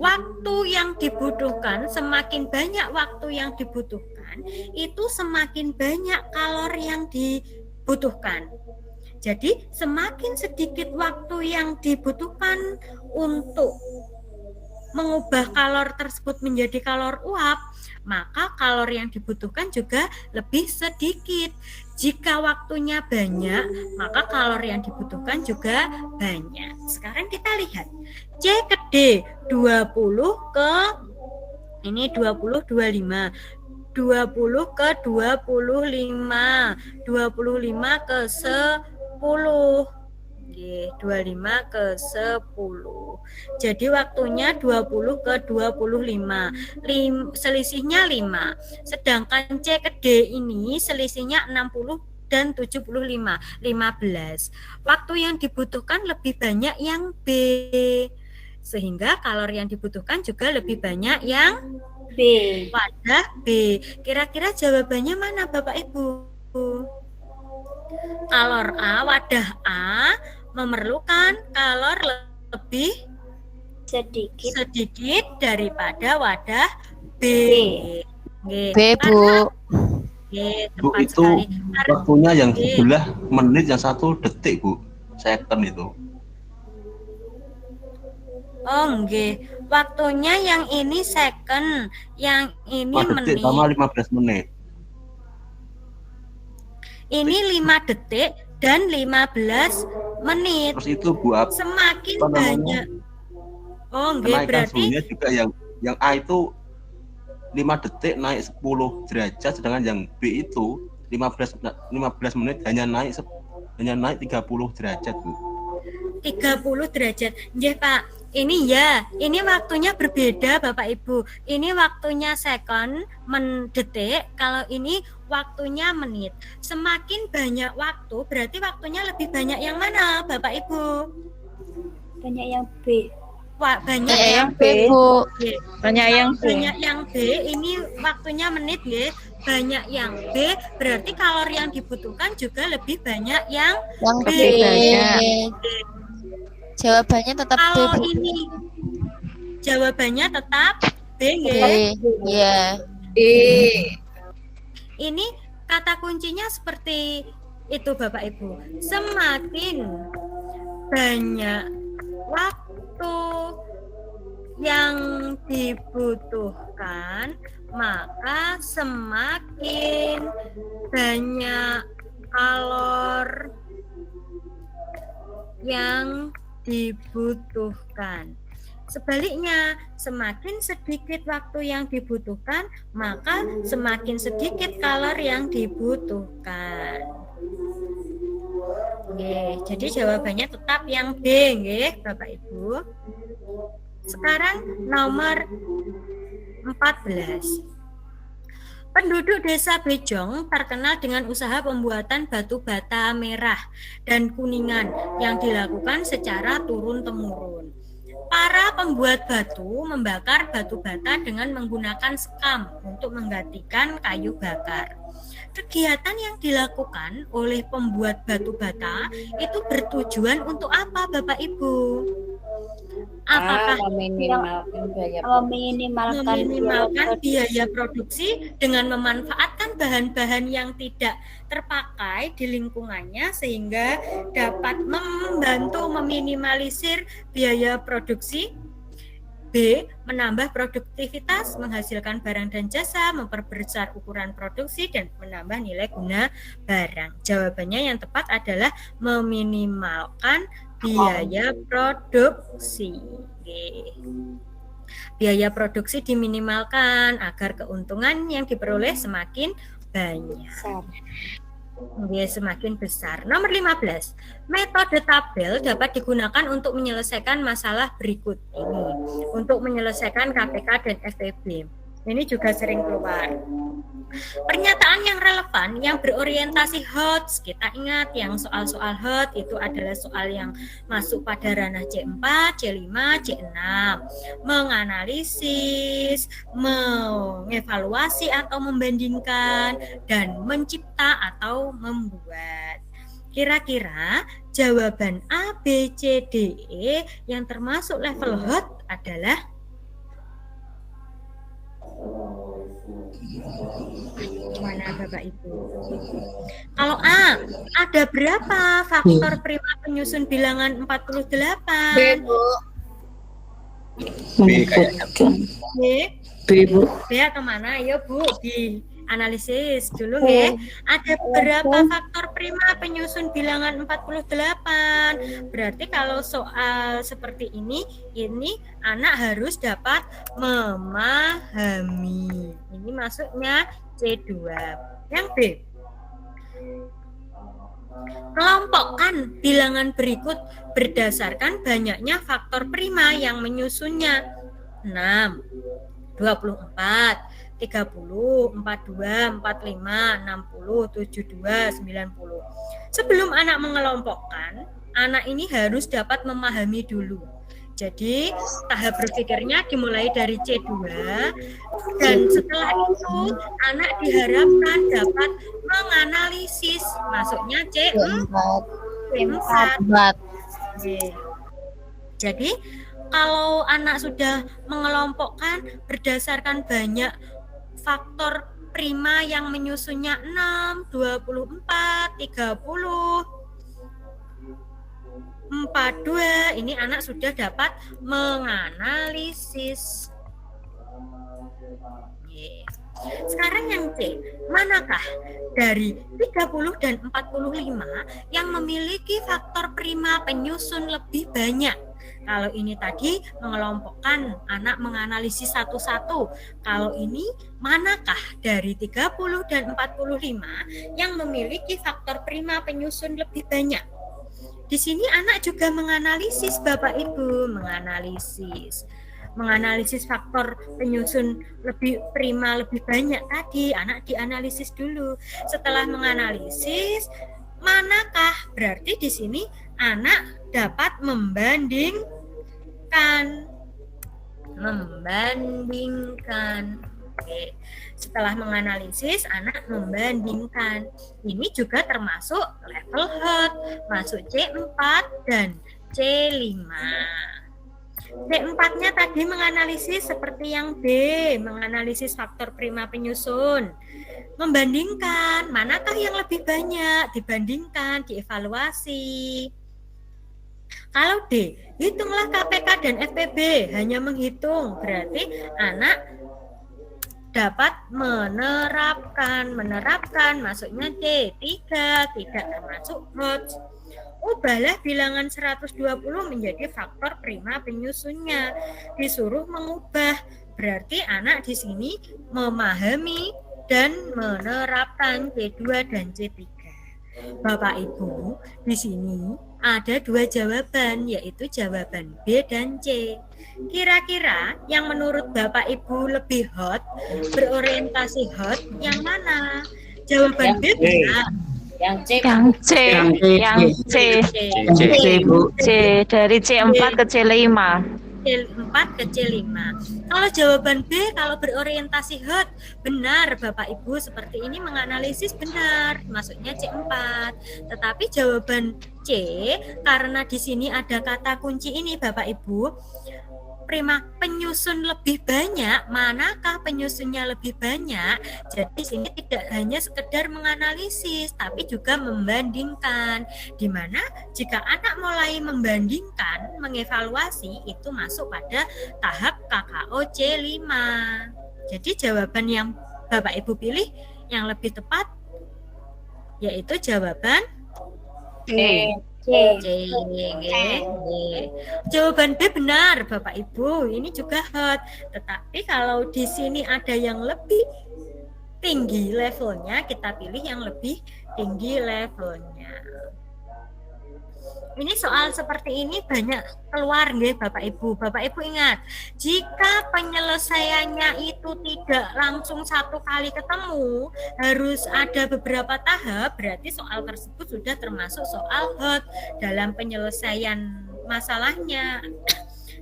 waktu yang dibutuhkan, semakin banyak waktu yang dibutuhkan, itu semakin banyak kalor yang dibutuhkan. Jadi, semakin sedikit waktu yang dibutuhkan untuk mengubah kalor tersebut menjadi kalor uap, maka kalor yang dibutuhkan juga lebih sedikit. Jika waktunya banyak, maka kalor yang dibutuhkan juga banyak. Sekarang kita lihat C ke D, 20 ke ini 20 25. 20 ke 25. 25 ke 10. 25 ke 10. Jadi waktunya 20 ke 25. Selisihnya 5. Sedangkan C ke D ini selisihnya 60 dan 75, 15. Waktu yang dibutuhkan lebih banyak yang B. Sehingga kalori yang dibutuhkan juga lebih banyak yang B. Wadah B. Kira-kira jawabannya mana Bapak Ibu? Kalor A, wadah A memerlukan kalor lebih sedikit daripada wadah B. B, Bu. Bu, itu waktunya yang sebelah menit, yang 1 detik, Bu. Second itu. Oh, nggih. Waktunya yang ini second, yang ini 5 detik menit. sama 15 menit. Ini 5 detik dan 15 menit. Terus itu Bu, semakin apa namanya? banyak. Oh, nggih, Kenaikan berarti suhunya juga yang A itu 5 detik naik 10 derajat, sedangkan yang B itu 15 menit hanya naik 30 derajat, Bu. 30 derajat. Nggih, Pak. Ini waktunya berbeda Bapak Ibu. Ini waktunya second, detik, kalau ini waktunya menit. Semakin banyak waktu, berarti waktunya lebih banyak yang mana Bapak Ibu? Banyak yang B. Wah, banyak yang B, Bu. Banyak yang B. Banyak yang B, ini waktunya menit nggih. Banyak yang B, berarti kalori yang dibutuhkan juga lebih banyak yang B. lebih banyak. Jawabannya tetap B, Kalau Bu. ini jawabannya tetap B B. nggih. Iya. B. Ini kata kuncinya seperti itu Bapak Ibu. Semakin banyak waktu yang dibutuhkan, maka semakin banyak kalori yang dibutuhkan. Sebaliknya, semakin sedikit waktu yang dibutuhkan, maka semakin sedikit kalori yang dibutuhkan. Oke, jadi jawabannya tetap yang B, nggih, Bapak Ibu. Sekarang nomor 14. Penduduk desa Bejong terkenal dengan usaha pembuatan batu bata merah dan kuningan yang dilakukan secara turun-temurun. Para pembuat batu membakar batu bata dengan menggunakan sekam untuk menggantikan kayu bakar. Kegiatan yang dilakukan oleh pembuat batu bata itu bertujuan untuk apa, Bapak Ibu? Apakah meminimalkan biaya produksi dengan memanfaatkan bahan-bahan yang tidak terpakai di lingkungannya sehingga dapat membantu meminimalisir biaya produksi? B. Menambah produktivitas, menghasilkan barang dan jasa, memperbesar ukuran produksi, dan menambah nilai guna barang. Jawabannya yang tepat adalah meminimalkan biaya produksi. Biaya produksi diminimalkan agar keuntungan yang diperoleh semakin banyak. Semakin besar. Nomor 15. Metode tabel dapat digunakan untuk menyelesaikan masalah berikut ini. Untuk menyelesaikan KPK dan FEB. Ini juga sering keluar. Pernyataan yang relevan, yang berorientasi HOT, kita ingat yang soal-soal HOT itu adalah soal yang masuk pada ranah C4, C5, C6. Menganalisis, mengevaluasi atau membandingkan, dan mencipta atau membuat. Kira-kira jawaban A, B, C, D, E yang termasuk level HOT adalah mana Bapak Ibu? Kalau A, ada berapa faktor prima penyusun bilangan 48? B, Bu. B kayaknya. B? B, Bu. B atau mana? Ayo Bu, di analisis dulu ya. Ada berapa faktor prima penyusun bilangan 48? Berarti kalau soal seperti ini anak harus dapat memahami. Ini masuknya C2. Yang B. Kelompokkan bilangan berikut berdasarkan banyaknya faktor prima yang menyusunnya. 6, 24, 30, 42, 45, 60, 72, 90. Sebelum anak mengelompokkan, anak ini harus dapat memahami dulu. Jadi tahap berpikirnya dimulai dari C2 dan setelah itu anak diharapkan dapat menganalisis, masuknya C4. Jadi kalau anak sudah mengelompokkan berdasarkan banyak faktor prima yang menyusunnya 6, 24, 30, 42, ini anak sudah dapat menganalisis. Sekarang yang C, manakah dari 30 dan 45 yang memiliki faktor prima penyusun lebih banyak? Kalau ini tadi mengelompokkan, anak menganalisis satu-satu. Kalau ini manakah dari 30 dan 45 yang memiliki faktor prima penyusun lebih banyak? di sini anak juga menganalisis Bapak Ibu, menganalisis faktor penyusun lebih prima lebih banyak tadi, anak dianalisis dulu. Setelah menganalisis, manakah? Berarti di sini anak dapat membandingkan. Oke. Setelah menganalisis, anak membandingkan. Ini juga termasuk level hot, masuk C4 dan C5. C4-nya tadi menganalisis seperti yang B, menganalisis faktor prima penyusun. Membandingkan, manakah yang lebih banyak, dibandingkan, dievaluasi. Kalau D, hitunglah KPK dan FPB, hanya menghitung, berarti anak dapat menerapkan, maksudnya D3, tidak termasuk hot. Ubahlah bilangan 120 menjadi faktor prima penyusunnya. Disuruh mengubah, berarti anak di sini memahami dan menerapkan C2 dan C3. Bapak Ibu, di sini ada dua jawaban, yaitu jawaban B dan C. Kira-kira yang menurut Bapak Ibu lebih hot, berorientasi hot, yang mana? Jawaban B benar. Yang C. C. Dari C4 ke C5. C4 ke C5. Kalau jawaban B, kalau berorientasi hot, benar Bapak Ibu, seperti ini menganalisis benar, maksudnya C4. Tetapi jawaban C, karena di sini ada kata kunci ini Bapak Ibu, prima penyusun lebih banyak, manakah penyusunnya lebih banyak? Jadi sini tidak hanya sekedar menganalisis, tapi juga membandingkan. Di mana jika anak mulai membandingkan, mengevaluasi, itu masuk pada tahap KKO C5. Jadi jawaban yang Bapak Ibu pilih yang lebih tepat yaitu jawaban C. C. Jawaban B benar Bapak Ibu, ini juga hot. Tetapi kalau di sini ada yang lebih tinggi levelnya, kita pilih yang lebih tinggi levelnya. Ini soal seperti ini banyak keluar nggih Bapak Ibu. Bapak Ibu ingat, jika penyelesaiannya itu tidak langsung satu kali ketemu, harus ada beberapa tahap, berarti soal tersebut sudah termasuk soal hot dalam penyelesaian masalahnya.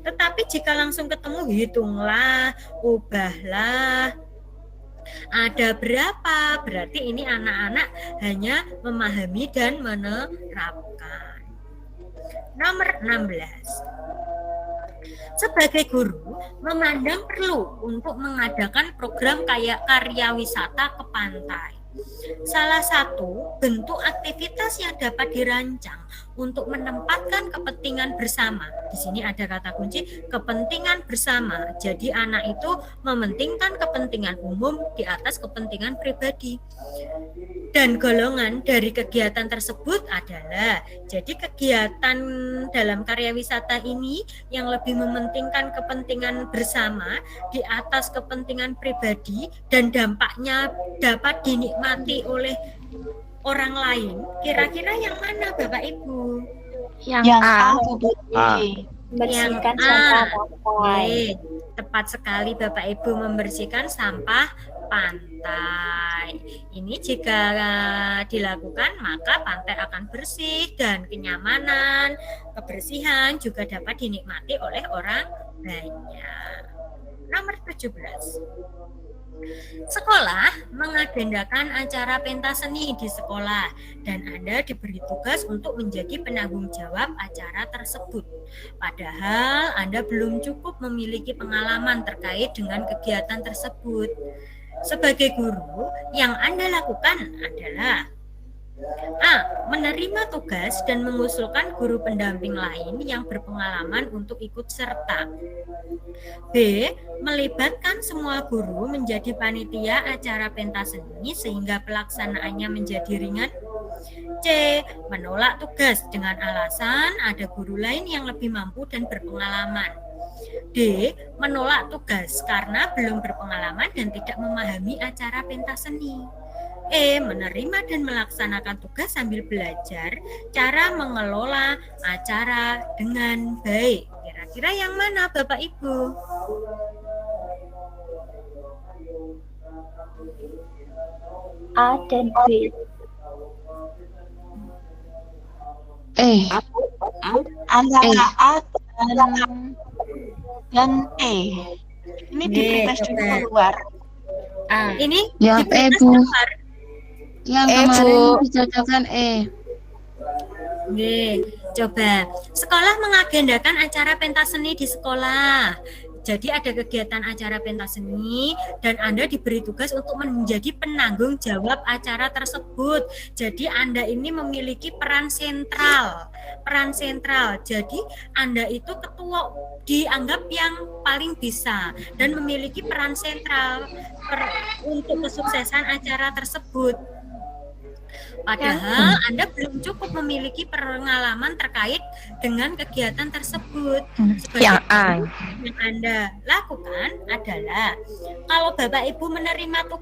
Tetapi jika langsung ketemu, hitunglah, ubahlah, ada berapa, berarti ini anak-anak hanya memahami dan menerapkan. Nomor 16. Sebagai guru, memandang perlu untuk mengadakan program karya wisata ke pantai. Salah satu bentuk aktivitas yang dapat dirancang untuk menempatkan kepentingan bersama. Di sini ada kata kunci kepentingan bersama. Jadi anak itu mementingkan kepentingan umum di atas kepentingan pribadi. Dan golongan dari kegiatan tersebut adalah, jadi kegiatan dalam karya wisata ini yang lebih mementingkan kepentingan bersama di atas kepentingan pribadi dan dampaknya dapat dinikmati oleh orang lain. Kira-kira yang mana Bapak Ibu? Yang A. Membersihkan Yang sampah A. pantai. Tepat sekali Bapak Ibu, membersihkan sampah pantai. Ini jika dilakukan maka pantai akan bersih dan kenyamanan, kebersihan juga dapat dinikmati oleh orang banyak. Nomor 17. Sekolah mengagendakan acara pentas seni di sekolah dan Anda diberi tugas untuk menjadi penanggung jawab acara tersebut. Padahal Anda belum cukup memiliki pengalaman terkait dengan kegiatan tersebut. Sebagai guru, yang Anda lakukan adalah A. Menerima tugas dan mengusulkan guru pendamping lain yang berpengalaman untuk ikut serta. B. Melibatkan semua guru menjadi panitia acara pentas seni sehingga pelaksanaannya menjadi ringan. C. Menolak tugas dengan alasan ada guru lain yang lebih mampu dan berpengalaman. D. Menolak tugas karena belum berpengalaman dan tidak memahami acara pentas seni. Menerima dan melaksanakan tugas sambil belajar cara mengelola acara dengan baik. Kira-kira yang mana Bapak Ibu? A dan B. Antara A dan E. Ini di prepres dulu keluar. Ini Yang di prepres Bu. keluar. Yang kemarin dicocokkan E. Coba. Sekolah mengagendakan acara pentas seni di sekolah. Jadi ada kegiatan acara pentas seni dan Anda diberi tugas untuk menjadi penanggung jawab acara tersebut. Jadi Anda ini memiliki peran sentral. Jadi Anda itu ketua, dianggap yang paling bisa dan memiliki peran sentral untuk kesuksesan acara tersebut. Padahal Anda belum cukup memiliki pengalaman terkait dengan kegiatan tersebut. Yang A. Yang Anda lakukan adalah kalau Bapak Ibu menerima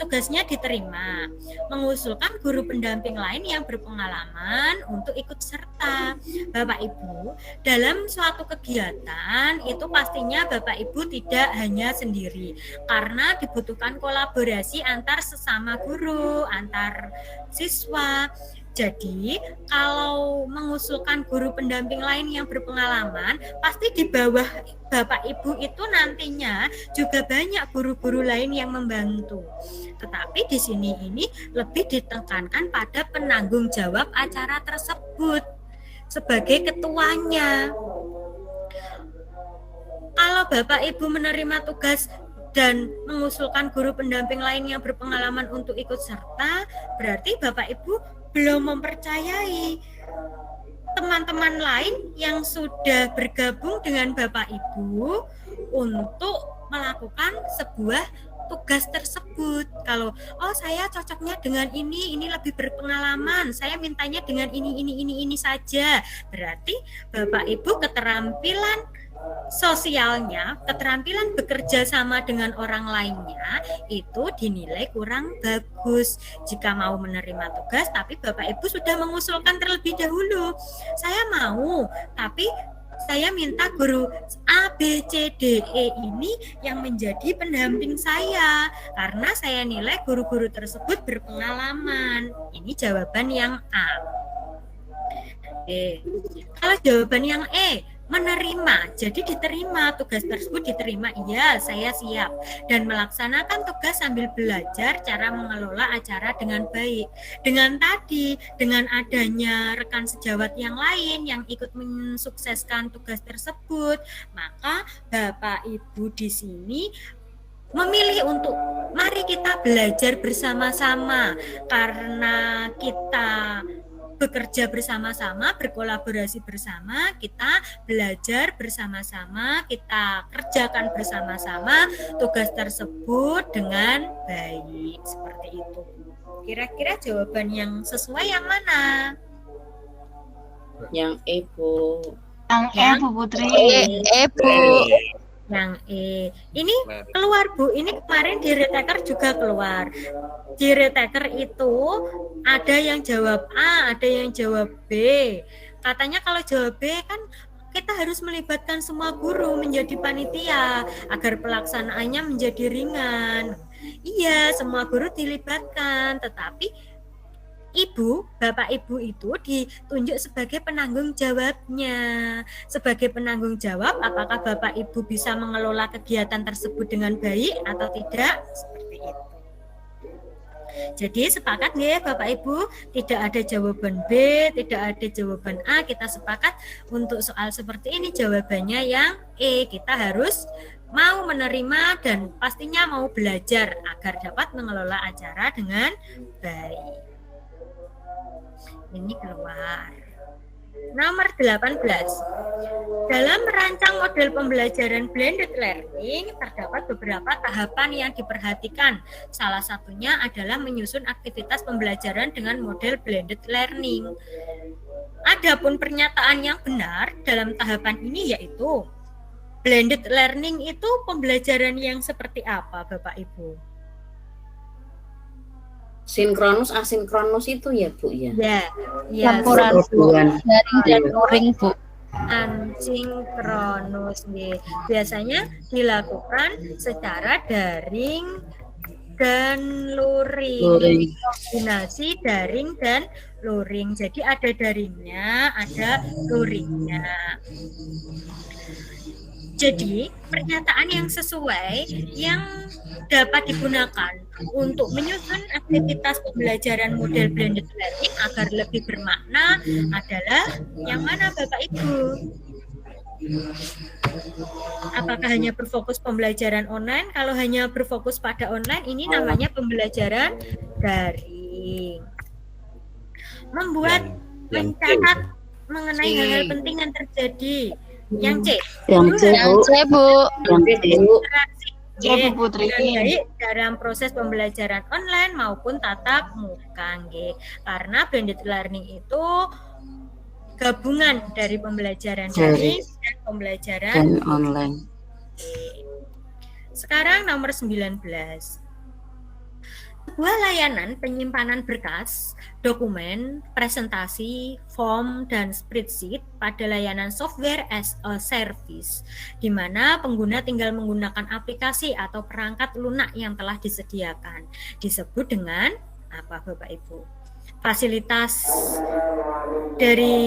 tugasnya diterima, mengusulkan guru pendamping lain yang berpengalaman untuk ikut serta. Bapak Ibu, dalam suatu kegiatan itu pastinya Bapak Ibu tidak hanya sendiri, karena dibutuhkan kolaborasi antar sesama guru, antar siswa. Jadi, kalau mengusulkan guru pendamping lain yang berpengalaman, pasti di bawah Bapak Ibu itu nantinya juga banyak guru-guru lain yang membantu. Tetapi di sini ini lebih ditekankan pada penanggung jawab acara tersebut sebagai ketuanya. Kalau Bapak Ibu menerima tugas dan mengusulkan guru pendamping lain yang berpengalaman untuk ikut serta, berarti Bapak Ibu belum mempercayai teman-teman lain yang sudah bergabung dengan Bapak Ibu untuk melakukan sebuah tugas tersebut. Kalau saya cocoknya dengan ini lebih berpengalaman, saya mintanya dengan ini saja. Berarti Bapak Ibu keterampilan sosialnya, keterampilan bekerja sama dengan orang lainnya itu dinilai kurang bagus. Jika mau menerima tugas tapi Bapak Ibu sudah mengusulkan terlebih dahulu, saya mau, tapi saya minta guru A, B, C, D, E ini yang menjadi pendamping saya karena saya nilai guru-guru tersebut berpengalaman. Ini jawaban yang A. Kalau jawaban yang E, menerima, jadi diterima, tugas tersebut diterima, iya saya siap dan melaksanakan tugas sambil belajar cara mengelola acara dengan baik. Dengan adanya rekan sejawat yang lain yang ikut mensukseskan tugas tersebut, maka Bapak Ibu di sini memilih untuk mari kita belajar bersama-sama, karena kita bekerja bersama-sama, berkolaborasi bersama, kita belajar bersama-sama, kita kerjakan bersama-sama tugas tersebut dengan baik. Seperti itu. Kira-kira jawaban yang sesuai yang mana? Yang E, Bu. Yang E, Bu Putri. Bu. Yang E. Ini keluar Bu, ini kemarin di retaker juga keluar. Di retaker itu ada yang jawab A, ada yang jawab B. Katanya kalau jawab B kan kita harus melibatkan semua guru menjadi panitia agar pelaksanaannya menjadi ringan. Iya, semua guru dilibatkan, tetapi Bapak Ibu itu ditunjuk sebagai penanggung jawabnya. Sebagai penanggung jawab, apakah Bapak Ibu bisa mengelola kegiatan tersebut dengan baik atau tidak? Seperti itu. Jadi sepakat nggak ya Bapak Ibu? Tidak ada jawaban B, tidak ada jawaban A. Kita sepakat untuk soal seperti ini jawabannya yang E. Kita harus mau menerima dan pastinya mau belajar agar dapat mengelola acara dengan baik. Ini keluar. Nomor 18. Dalam merancang model pembelajaran blended learning, terdapat beberapa tahapan yang diperhatikan. Salah satunya adalah menyusun aktivitas pembelajaran dengan model blended learning. Adapun pernyataan yang benar dalam tahapan ini yaitu blended learning itu pembelajaran yang seperti apa, Bapak Ibu? Sinkronus, asinkronus itu ya Bu ya? Ya, Laporan Perpaduan. daring dan luring, Bu. asinkronus nggih. Biasanya dilakukan secara daring dan luring. Kombinasi daring dan luring. Jadi ada daringnya, ada luringnya. Jadi, pernyataan yang sesuai yang dapat digunakan untuk menyusun aktivitas pembelajaran model blended learning agar lebih bermakna adalah yang mana Bapak Ibu? Apakah hanya berfokus pembelajaran online? Kalau hanya berfokus pada online, ini namanya pembelajaran daring. Membuat mencatat mengenai hal-hal penting yang terjadi. Yang C. Yang C, Bu. Interaksi Putri baik dalam proses pembelajaran online maupun tatap muka, karena blended learning itu gabungan dari pembelajaran daring dan pembelajaran online. Sekarang nomor 19. Sebuah layanan penyimpanan berkas, dokumen, presentasi, form, dan spreadsheet pada layanan software as a service, di mana pengguna tinggal menggunakan aplikasi atau perangkat lunak yang telah disediakan. Disebut dengan apa Bapak Ibu? Fasilitas dari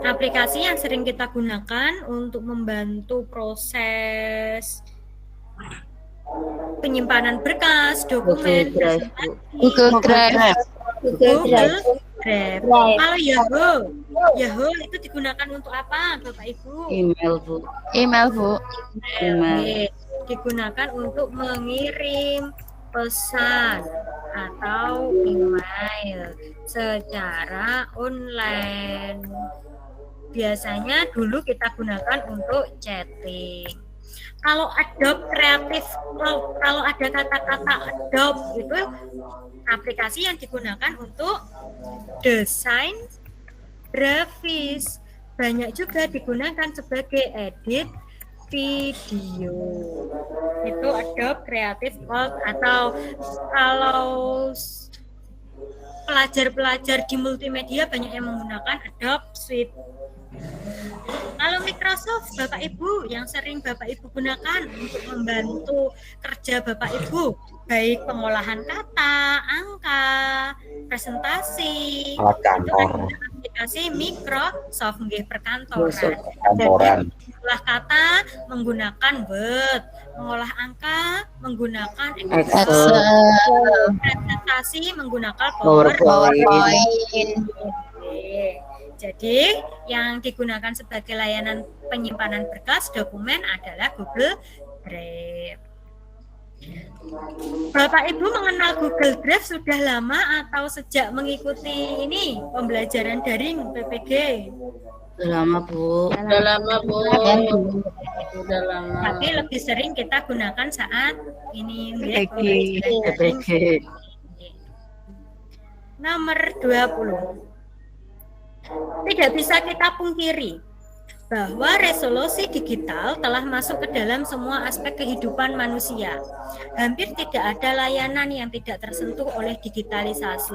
aplikasi yang sering kita gunakan untuk membantu proses penyimpanan berkas, dokumen, Google Drive. Kalau Yahoo itu digunakan untuk apa, Bapak Ibu? Email, Bu. Digunakan untuk mengirim pesan atau email secara online. Biasanya dulu kita gunakan untuk chatting. Kalau Adobe Creative, kalau ada kata-kata Adobe itu aplikasi yang digunakan untuk desain grafis. Banyak juga digunakan sebagai edit video. Itu Adobe Creative Cloud, atau kalau pelajar-pelajar di multimedia banyak yang menggunakan Adobe Suite. Kalau Microsoft, Bapak Ibu yang sering Bapak Ibu gunakan untuk membantu kerja Bapak Ibu, baik pengolahan kata, angka, presentasi, aplikasi Microsoft perkantoran. Jadi, mengolah kata menggunakan Word, mengolah angka menggunakan Excel, presentasi menggunakan PowerPoint. Jadi, yang digunakan sebagai layanan penyimpanan berkas dokumen adalah Google Drive. Bapak Ibu mengenal Google Drive sudah lama atau sejak mengikuti ini pembelajaran daring PPG? Sudah lama, Bu. Tapi lebih sering kita gunakan saat ini PPG. Nomor 20. Tidak bisa kita pungkiri bahwa resolusi digital telah masuk ke dalam semua aspek kehidupan manusia. Hampir tidak ada layanan yang tidak tersentuh oleh digitalisasi.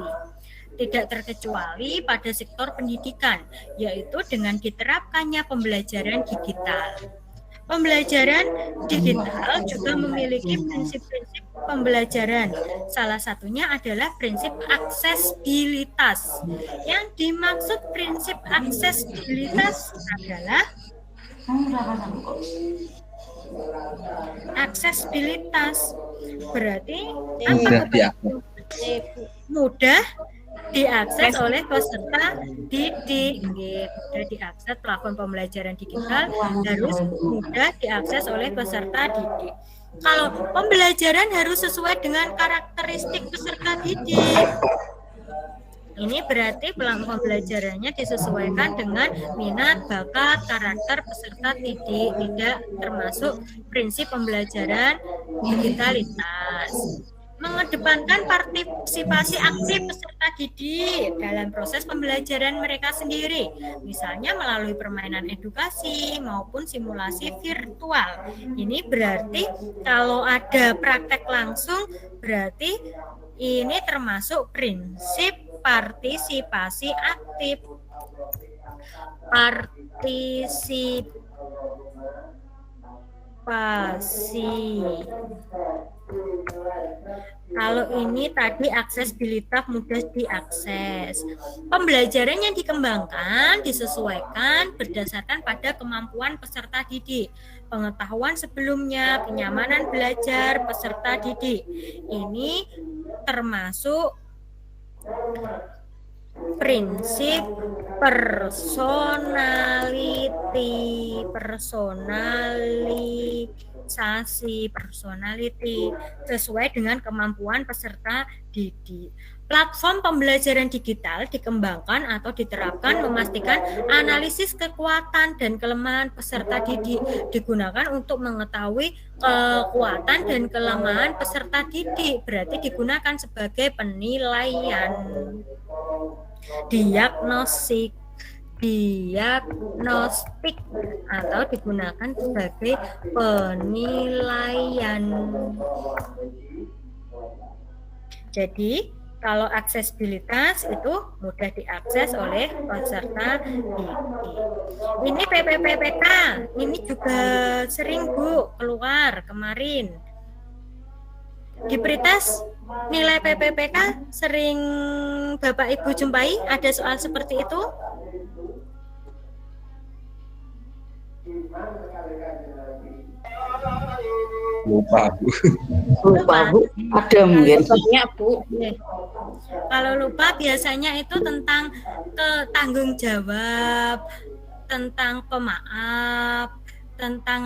Tidak terkecuali pada sektor pendidikan, yaitu dengan diterapkannya pembelajaran digital. Pembelajaran digital juga memiliki prinsip-prinsip pembelajaran. Salah satunya adalah prinsip aksesibilitas. Yang dimaksud prinsip aksesibilitas adalah aksesibilitas. Berarti mudah diakses oleh peserta didik. Mudah diakses, platform pembelajaran digital harus mudah diakses oleh peserta didik. Kalau pembelajaran harus sesuai dengan karakteristik peserta didik, ini berarti pembelajarannya disesuaikan dengan minat, bakat, karakter peserta didik, tidak termasuk prinsip pembelajaran digitalitas. mengedepankan partisipasi aktif peserta didik dalam proses pembelajaran mereka sendiri, misalnya melalui permainan edukasi maupun simulasi virtual. Ini berarti kalau ada praktek langsung, berarti ini termasuk prinsip partisipasi aktif. Kalau ini tadi aksesibilitas mudah diakses. Pembelajaran yang dikembangkan disesuaikan berdasarkan pada kemampuan peserta didik, pengetahuan sebelumnya, kenyamanan belajar peserta didik. Ini termasuk prinsip personality sesuai dengan kemampuan peserta didik. Platform pembelajaran digital dikembangkan atau diterapkan memastikan analisis kekuatan dan kelemahan peserta didik, digunakan untuk mengetahui kekuatan dan kelemahan peserta didik, berarti digunakan sebagai penilaian. Diagnostik atau digunakan sebagai penilaian. Jadi kalau aksesibilitas itu mudah diakses oleh peserta didik. Ini PPPK, ini juga sering Bu keluar kemarin. Di pretest nilai PPPK sering Bapak Ibu jumpai ada soal seperti itu? Lupa Bu. Lupa Bu. Ada mungkin. Bu. Kalau lupa biasanya itu tentang tanggung jawab, tentang pemaaf, tentang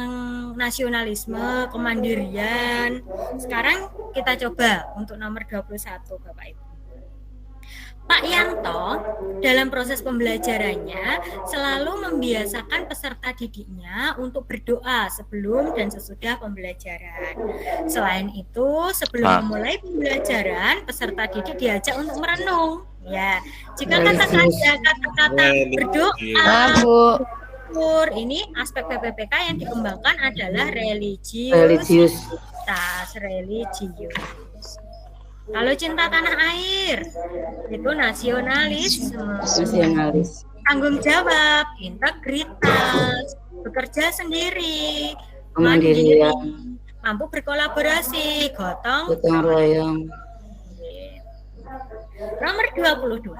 nasionalisme, kemandirian. Sekarang kita coba untuk nomor 21 Bapak Ibu. Pak Yanto dalam proses pembelajarannya selalu membiasakan peserta didiknya untuk berdoa sebelum dan sesudah pembelajaran. Selain itu, sebelum memulai pembelajaran, peserta didik diajak untuk merenung. Ya, jika kata-kata berdoa, ini aspek PPPK yang dikembangkan adalah religius. Kalau cinta tanah air itu nasionalisme, tanggung jawab, integritas, bekerja sendiri, mandiri, mampu berkolaborasi, gotong royong. Nomor 22.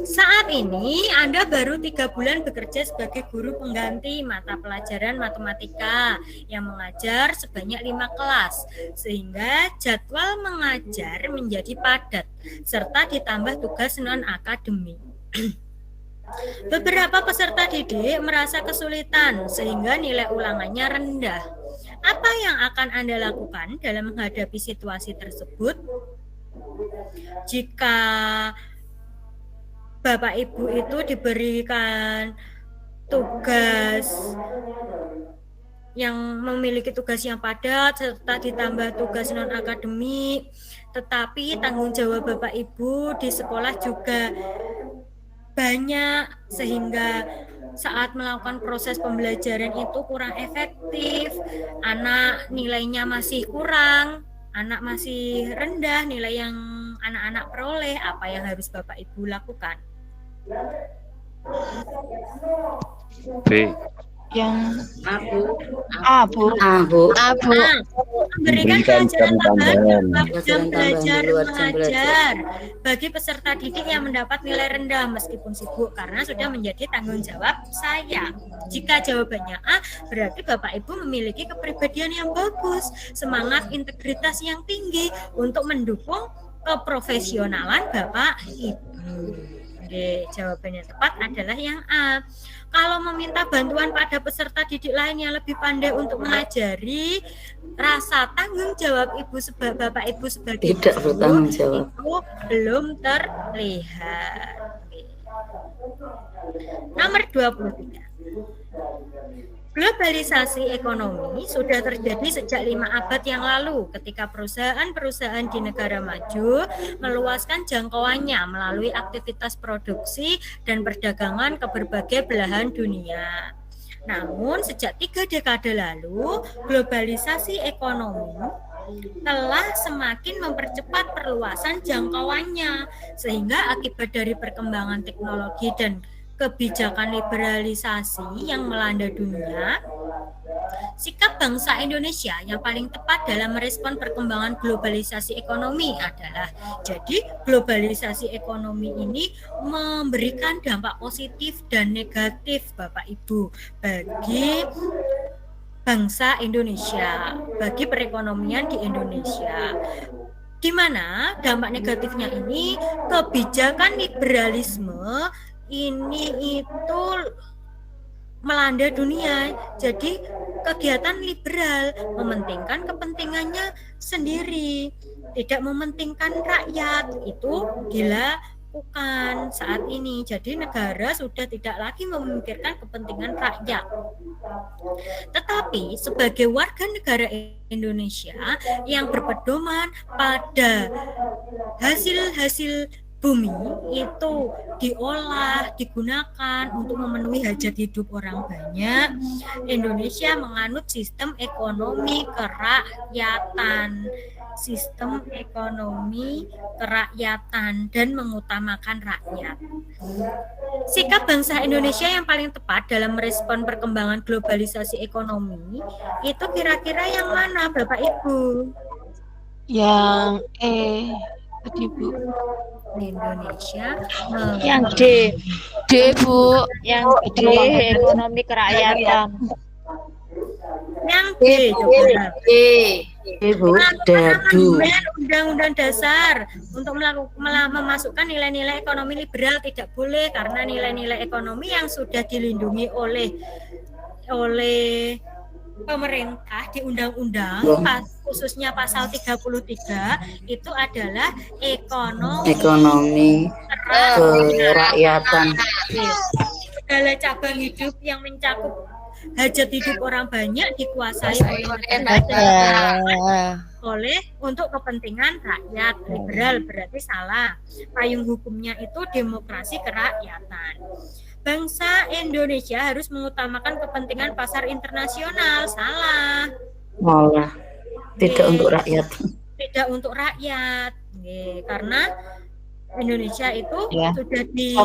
Saat ini Anda baru 3 bulan bekerja sebagai guru pengganti mata pelajaran matematika yang mengajar sebanyak 5 kelas, sehingga jadwal mengajar menjadi padat serta ditambah tugas non-akademik. Beberapa peserta didik merasa kesulitan sehingga nilai ulangannya rendah. Apa yang akan Anda lakukan dalam menghadapi situasi tersebut? Jika Bapak Ibu itu diberikan tugas yang memiliki tugas yang padat serta ditambah tugas non-akademik, tetapi tanggung jawab Bapak Ibu di sekolah juga banyak sehingga saat melakukan proses pembelajaran itu kurang efektif, anak nilainya masih kurang, anak masih rendah nilai yang anak-anak peroleh, apa yang harus Bapak Ibu lakukan? B. Yang memberikan pelajaran tambahan jam belajar mengajar bagi peserta didik yang mendapat nilai rendah meskipun sibuk karena sudah menjadi tanggung jawab saya. Jika jawabannya A, berarti Bapak Ibu memiliki kepribadian yang bagus, semangat integritas yang tinggi untuk mendukung keprofesionalan Bapak Ibu. Jawaban yang tepat adalah yang A. Kalau meminta bantuan pada peserta didik lain yang lebih pandai untuk mengajari, rasa tanggung jawab Bapak Ibu sebagai guru itu belum terlihat. Nomor 23. Globalisasi ekonomi sudah terjadi sejak 5 abad yang lalu ketika perusahaan-perusahaan di negara maju meluaskan jangkauannya melalui aktivitas produksi dan perdagangan ke berbagai belahan dunia. Namun sejak 3 dekade lalu, globalisasi ekonomi telah semakin mempercepat perluasan jangkauannya, sehingga akibat dari perkembangan teknologi dan kebijakan liberalisasi yang melanda dunia, sikap bangsa Indonesia yang paling tepat dalam merespon perkembangan globalisasi ekonomi adalah, jadi globalisasi ekonomi ini memberikan dampak positif dan negatif Bapak Ibu bagi bangsa Indonesia, bagi perekonomian di Indonesia. Di mana dampak negatifnya ini, kebijakan liberalisme ini itu melanda dunia. Jadi kegiatan liberal mementingkan kepentingannya sendiri, tidak mementingkan rakyat. Itu dilakukan saat ini. Jadi negara sudah tidak lagi memikirkan kepentingan rakyat. Tetapi sebagai warga negara Indonesia yang berpedoman pada hasil-hasil bumi itu diolah, digunakan untuk memenuhi hajat hidup orang banyak, Indonesia menganut sistem ekonomi kerakyatan, dan mengutamakan rakyat. Sikap bangsa Indonesia yang paling tepat dalam merespon perkembangan globalisasi ekonomi itu kira-kira yang mana Bapak Ibu? Yang tadi Bu. Indonesia Yang D Bu, yang D ekonomi kerakyatan. Yang D coba. D Bu, dadu. Undang-undang dasar untuk memasukkan nilai-nilai ekonomi liberal tidak boleh, karena nilai-nilai ekonomi yang sudah dilindungi oleh pemerintah di undang-undang, khususnya pasal 33 itu adalah ekonomi kerakyatan. Segala cabang hidup yang mencakup hajat hidup orang banyak dikuasai oleh untuk kepentingan rakyat. Liberal berarti salah. Payung hukumnya itu demokrasi kerakyatan. Bangsa Indonesia harus mengutamakan kepentingan pasar internasional. Salah. Malah tidak untuk rakyat. Tidak untuk rakyat. Karena Indonesia itu sudah di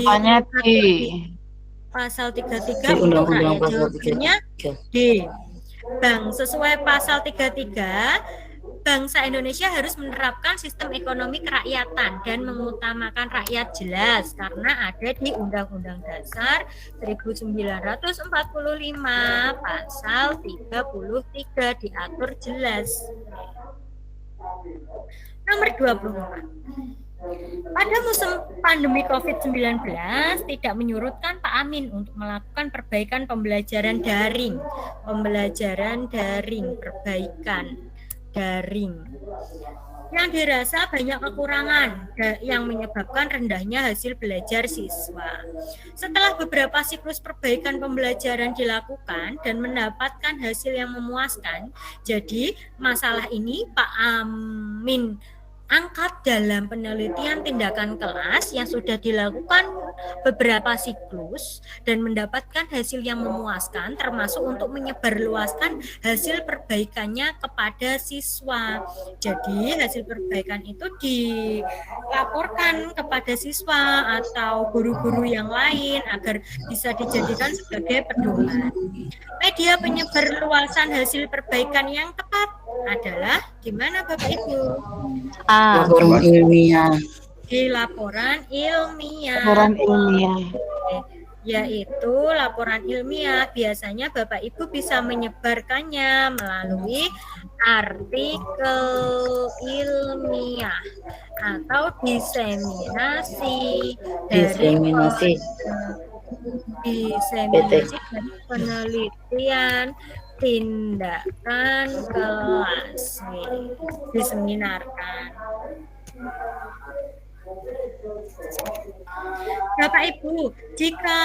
pasal 33 untuk rakyat. Jawabannya D. Sesuai pasal 33, bangsa Indonesia harus menerapkan sistem ekonomi kerakyatan dan mengutamakan rakyat, jelas karena ada di Undang-Undang Dasar 1945 pasal 33 diatur jelas. Nomor 24. Pada musim pandemi COVID-19 tidak menyurutkan Pak Amin untuk melakukan perbaikan pembelajaran daring, perbaikan daring yang dirasa banyak kekurangan yang menyebabkan rendahnya hasil belajar siswa. Setelah beberapa siklus perbaikan pembelajaran dilakukan dan mendapatkan hasil yang memuaskan, jadi masalah ini Pak Amin angkat dalam penelitian tindakan kelas yang sudah dilakukan beberapa siklus dan mendapatkan hasil yang memuaskan, termasuk untuk menyebarluaskan hasil perbaikannya kepada siswa. Jadi hasil perbaikan itu dilaporkan kepada siswa atau guru-guru yang lain agar bisa dijadikan sebagai pedoman. Media penyebarluasan hasil perbaikan yang tepat adalah gimana Bapak Ibu? Laporan ilmiah. Di laporan ilmiah. Yaitu laporan ilmiah. Biasanya Bapak Ibu bisa menyebarkannya melalui artikel ilmiah atau diseminasi dari penelitian tindakan kelas, diseminarkan. Bapak Ibu, jika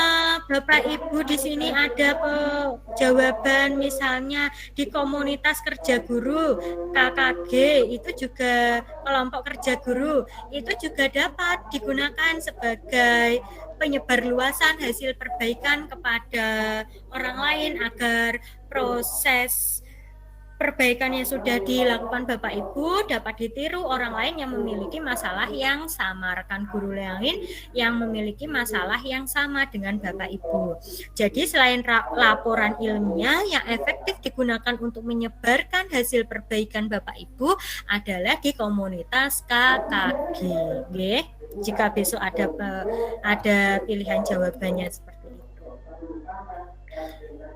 Bapak Ibu di sini ada jawaban misalnya di komunitas kerja guru, KKG itu juga kelompok kerja guru, itu juga dapat digunakan sebagai penyebar luasan hasil perbaikan kepada orang lain agar proses perbaikan yang sudah dilakukan Bapak Ibu dapat ditiru orang lain yang memiliki masalah yang sama, rekan guru lain yang memiliki masalah yang sama dengan Bapak Ibu. Jadi selain laporan ilmiah yang efektif digunakan untuk menyebarkan hasil perbaikan Bapak Ibu adalah di komunitas KKG. Oke? Jika besok ada pilihan jawabannya seperti itu.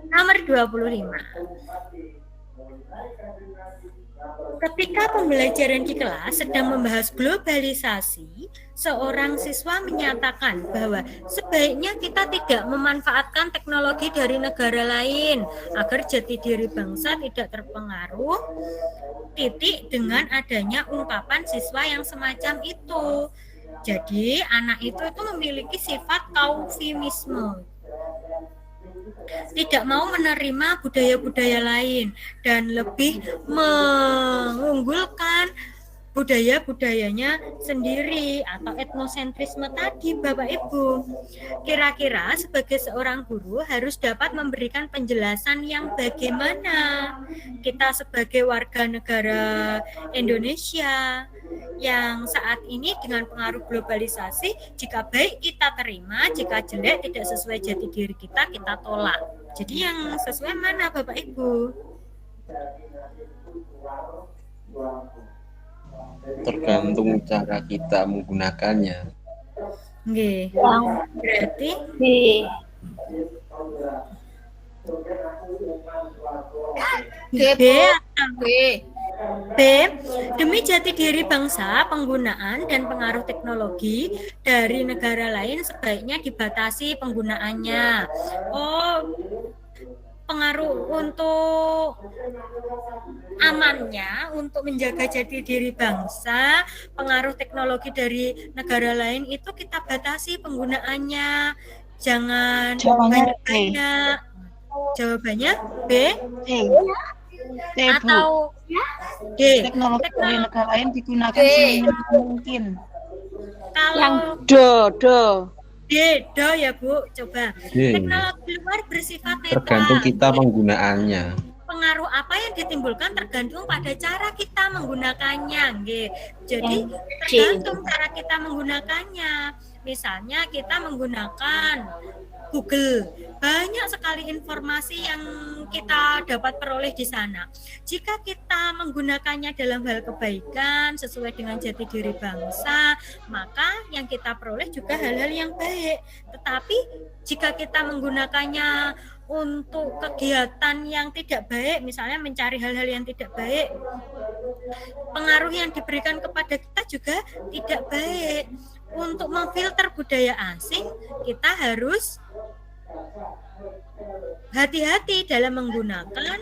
Nomor 25. Ketika pembelajaran di kelas sedang membahas globalisasi, seorang siswa menyatakan bahwa sebaiknya kita tidak memanfaatkan teknologi dari negara lain agar jati diri bangsa tidak terpengaruh dengan adanya ungkapan siswa yang semacam itu. Jadi anak itu memiliki sifat kaufimisme, tidak mau menerima budaya-budaya lain dan lebih mengunggulkan budaya-budayanya sendiri atau etnosentrisme tadi Bapak Ibu. Kira-kira sebagai seorang guru harus dapat memberikan penjelasan yang bagaimana kita sebagai warga negara Indonesia yang saat ini dengan pengaruh globalisasi, jika baik kita terima, jika jelek tidak sesuai jati diri kita tolak. Jadi yang sesuai mana Bapak Ibu? Tergantung cara kita menggunakannya. Nggih. Berarti B. B atau B. B. Demi jati diri bangsa, penggunaan dan pengaruh teknologi dari negara lain sebaiknya dibatasi penggunaannya. Pengaruh untuk amannya, untuk menjaga jati diri bangsa, pengaruh teknologi dari negara lain itu kita batasi penggunaannya. Jangan banyak-banyak. Jawabannya B. Atau D. Teknologi dari negara lain digunakan seminim mungkin. Kalau Yang do. Do ya Bu, coba. Teknologi luar bersifat netral. Tergantung kita penggunaannya. Pengaruh apa yang ditimbulkan tergantung pada cara kita menggunakannya. Jadi tergantung cara kita menggunakannya. Misalnya kita menggunakan Google, banyak sekali informasi yang kita dapat peroleh di sana. Jika kita menggunakannya dalam hal kebaikan sesuai dengan jati diri bangsa, maka yang kita peroleh juga hal-hal yang baik. Tetapi jika kita menggunakannya untuk kegiatan yang tidak baik, misalnya mencari hal-hal yang tidak baik, pengaruh yang diberikan kepada kita juga tidak baik. Untuk memfilter budaya asing, kita harus hati-hati dalam menggunakan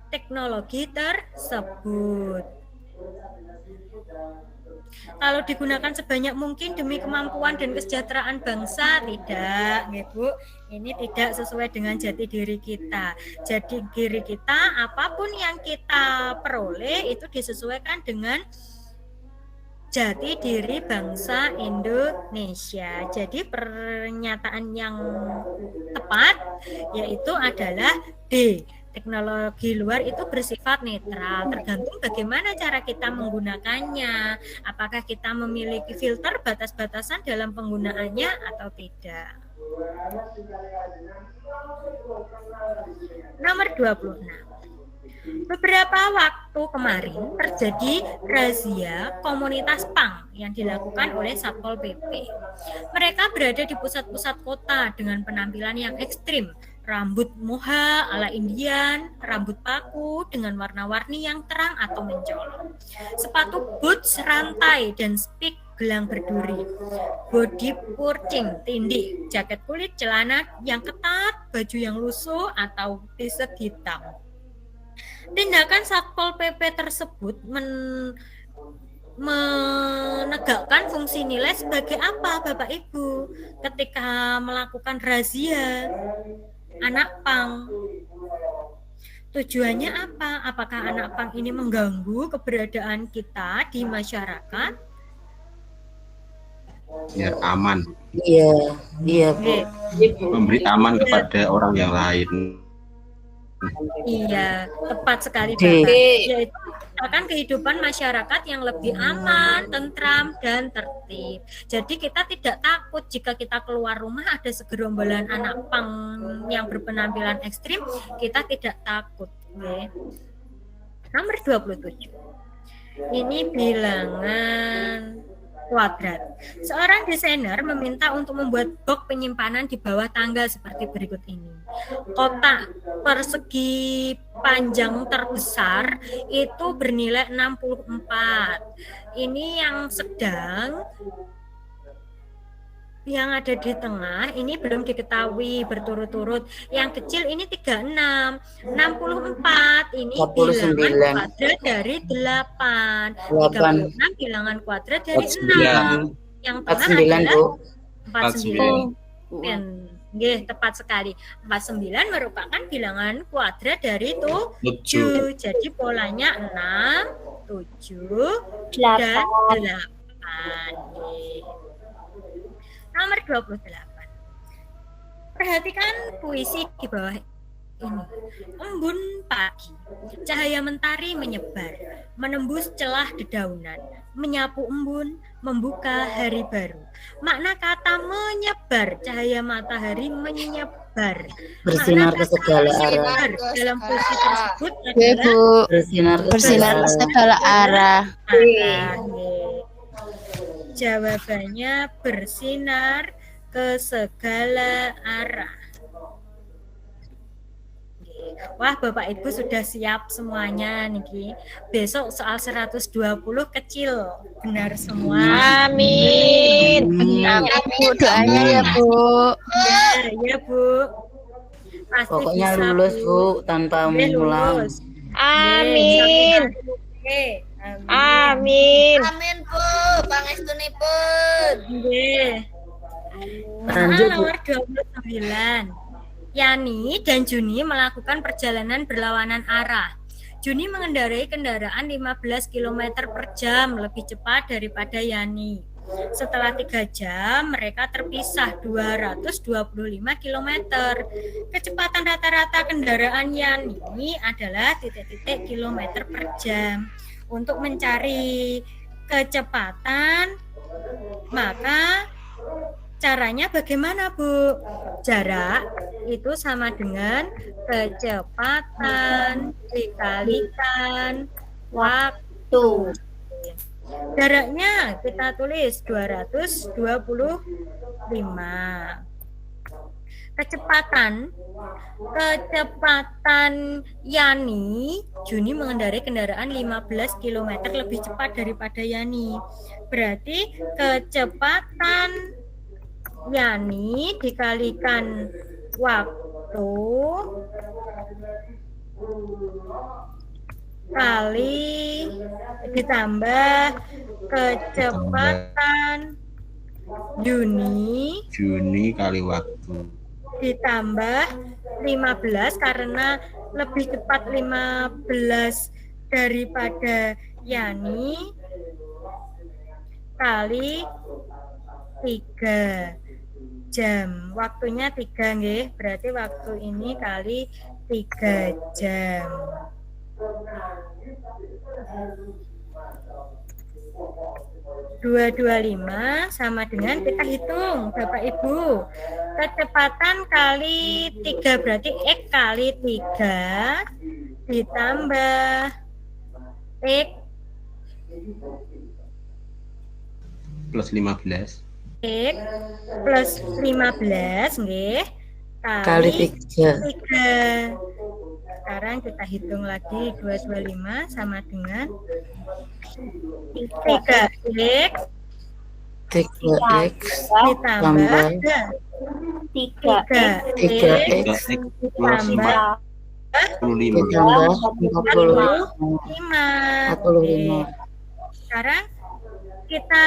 teknologi tersebut. Kalau digunakan sebanyak mungkin demi kemampuan dan kesejahteraan bangsa, tidak, Bu. Ini tidak sesuai dengan jati diri kita. Jati diri kita, apapun yang kita peroleh itu disesuaikan dengan jati diri bangsa Indonesia. Jadi pernyataan yang tepat yaitu adalah D. Teknologi luar itu bersifat netral, tergantung bagaimana cara kita menggunakannya. Apakah kita memiliki filter batas-batasan dalam penggunaannya atau tidak. Nomor 26. Beberapa waktu kemarin terjadi razia komunitas punk yang dilakukan oleh Satpol PP. Mereka berada di pusat-pusat kota dengan penampilan yang ekstrim, rambut moha ala Indian, rambut paku dengan warna-warni yang terang atau mencolok, sepatu boots rantai dan spik gelang berduri, body purcing, tindik, jaket kulit, celana yang ketat, baju yang lusuh atau t-shirt hitam. Tindakan Satpol PP tersebut menandakan menegakkan fungsi nilai sebagai apa Bapak Ibu ketika melakukan razia anak pang? Tujuannya apa? Apakah anak pang ini mengganggu keberadaan kita di masyarakat? Biar aman, Iya, iya Bu. memberi aman kepada orang yang lain. Iya, tepat sekali D. Bapak. Yaitu akan kehidupan masyarakat yang lebih aman, tentram, dan tertib. Jadi kita tidak takut jika kita keluar rumah ada segerombolan anak pang yang berpenampilan ekstrim, kita tidak takut. Oke. Nomor 27. Ini bilangan kuadrat. Seorang desainer meminta untuk membuat box penyimpanan di bawah tangga seperti berikut ini. Kotak persegi panjang terbesar itu bernilai 64. Ini yang sedang, yang ada di tengah ini belum diketahui berturut-turut. Yang kecil ini 36. 64 ini 49. bilangan kuadrat dari 8. 36 bilangan kuadrat dari 6. Yang tengah 49 adalah Bu. 49. Nggih, tepat sekali. 49 merupakan bilangan kuadrat dari 7. Jadi polanya 6, 7, dan 8. Nomor 28. Perhatikan puisi di bawah ini. Embun pagi, cahaya mentari menyebar, menembus celah dedaunan, menyapu embun, membuka hari baru. Makna kata menyebar, cahaya matahari menyebar. Bersinar ke segala arah. Menyebar dalam puisi tersebut Iya adalah Bu. Bersinar ke segala arah. Jawabannya bersinar ke segala arah. Wah, Bapak Ibu sudah siap semuanya niki. Besok soal 120 kecil. Benar semua. Amin. Amin Bu, doanya ya Bu. Ya Bu. Pasti Pokoknya bisa, lulus Bu tanpa mengulang. Lulus. Amin. Oke. Amin. Amin Bu, pangestunipun. Nggih. Lanjut Bu. Nomor 29. Yani dan Juni melakukan perjalanan berlawanan arah. Juni mengendarai kendaraan 15 km per jam, lebih cepat daripada Yani. Setelah 3 jam, mereka terpisah 225 km. Kecepatan rata-rata kendaraan Yani adalah titik-titik kilometer per jam. Untuk mencari kecepatan, maka caranya bagaimana Bu? Jarak itu sama dengan kecepatan dikalikan waktu. Jaraknya kita tulis 225. Kecepatan Yani, Juni mengendarai kendaraan 15 km lebih cepat daripada Yani. Berarti kecepatan Yani dikalikan waktu kali ditambah kecepatan Juni kali waktu ditambah 15 karena lebih cepat 15 daripada Yani kali 3 jam. Waktunya 3 nggih, berarti waktu ini kali 3 jam. (225) sama dengan kita hitung Bapak Ibu. Kecepatan kali 3 berarti X kali 3 ditambah X plus 15. X plus 15 nggih Kali 3. Sekarang kita hitung lagi 225 sama dengan 3X 3X ditambah 3X ditambah 45. 45. Sekarang kita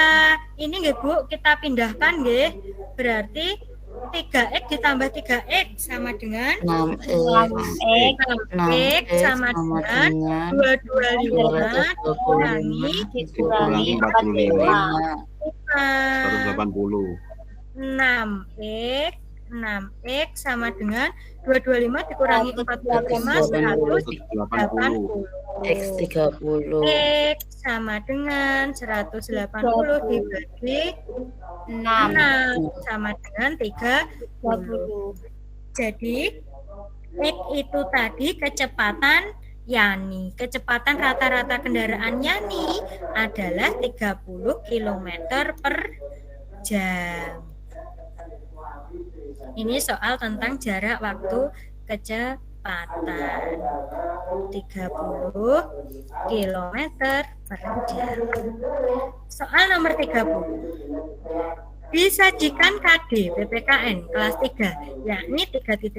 ini nggih Bu, kita pindahkan nggih. Berarti 3x ditambah 3x sama dengan 6x sama dengan 225 dikurangi 45 6x sama dengan 225 dikurangi 45 180. X 30. X sama dengan 180 dibagi 6 sama dengan 30. Jadi X itu tadi kecepatan Yani. Kecepatan rata-rata kendaraan Yani adalah 30 km per jam. Ini soal tentang jarak waktu kecepatan 30 km per jam. Soal nomor 30. Disajikan KD PPKN kelas 3, yakni 3.1.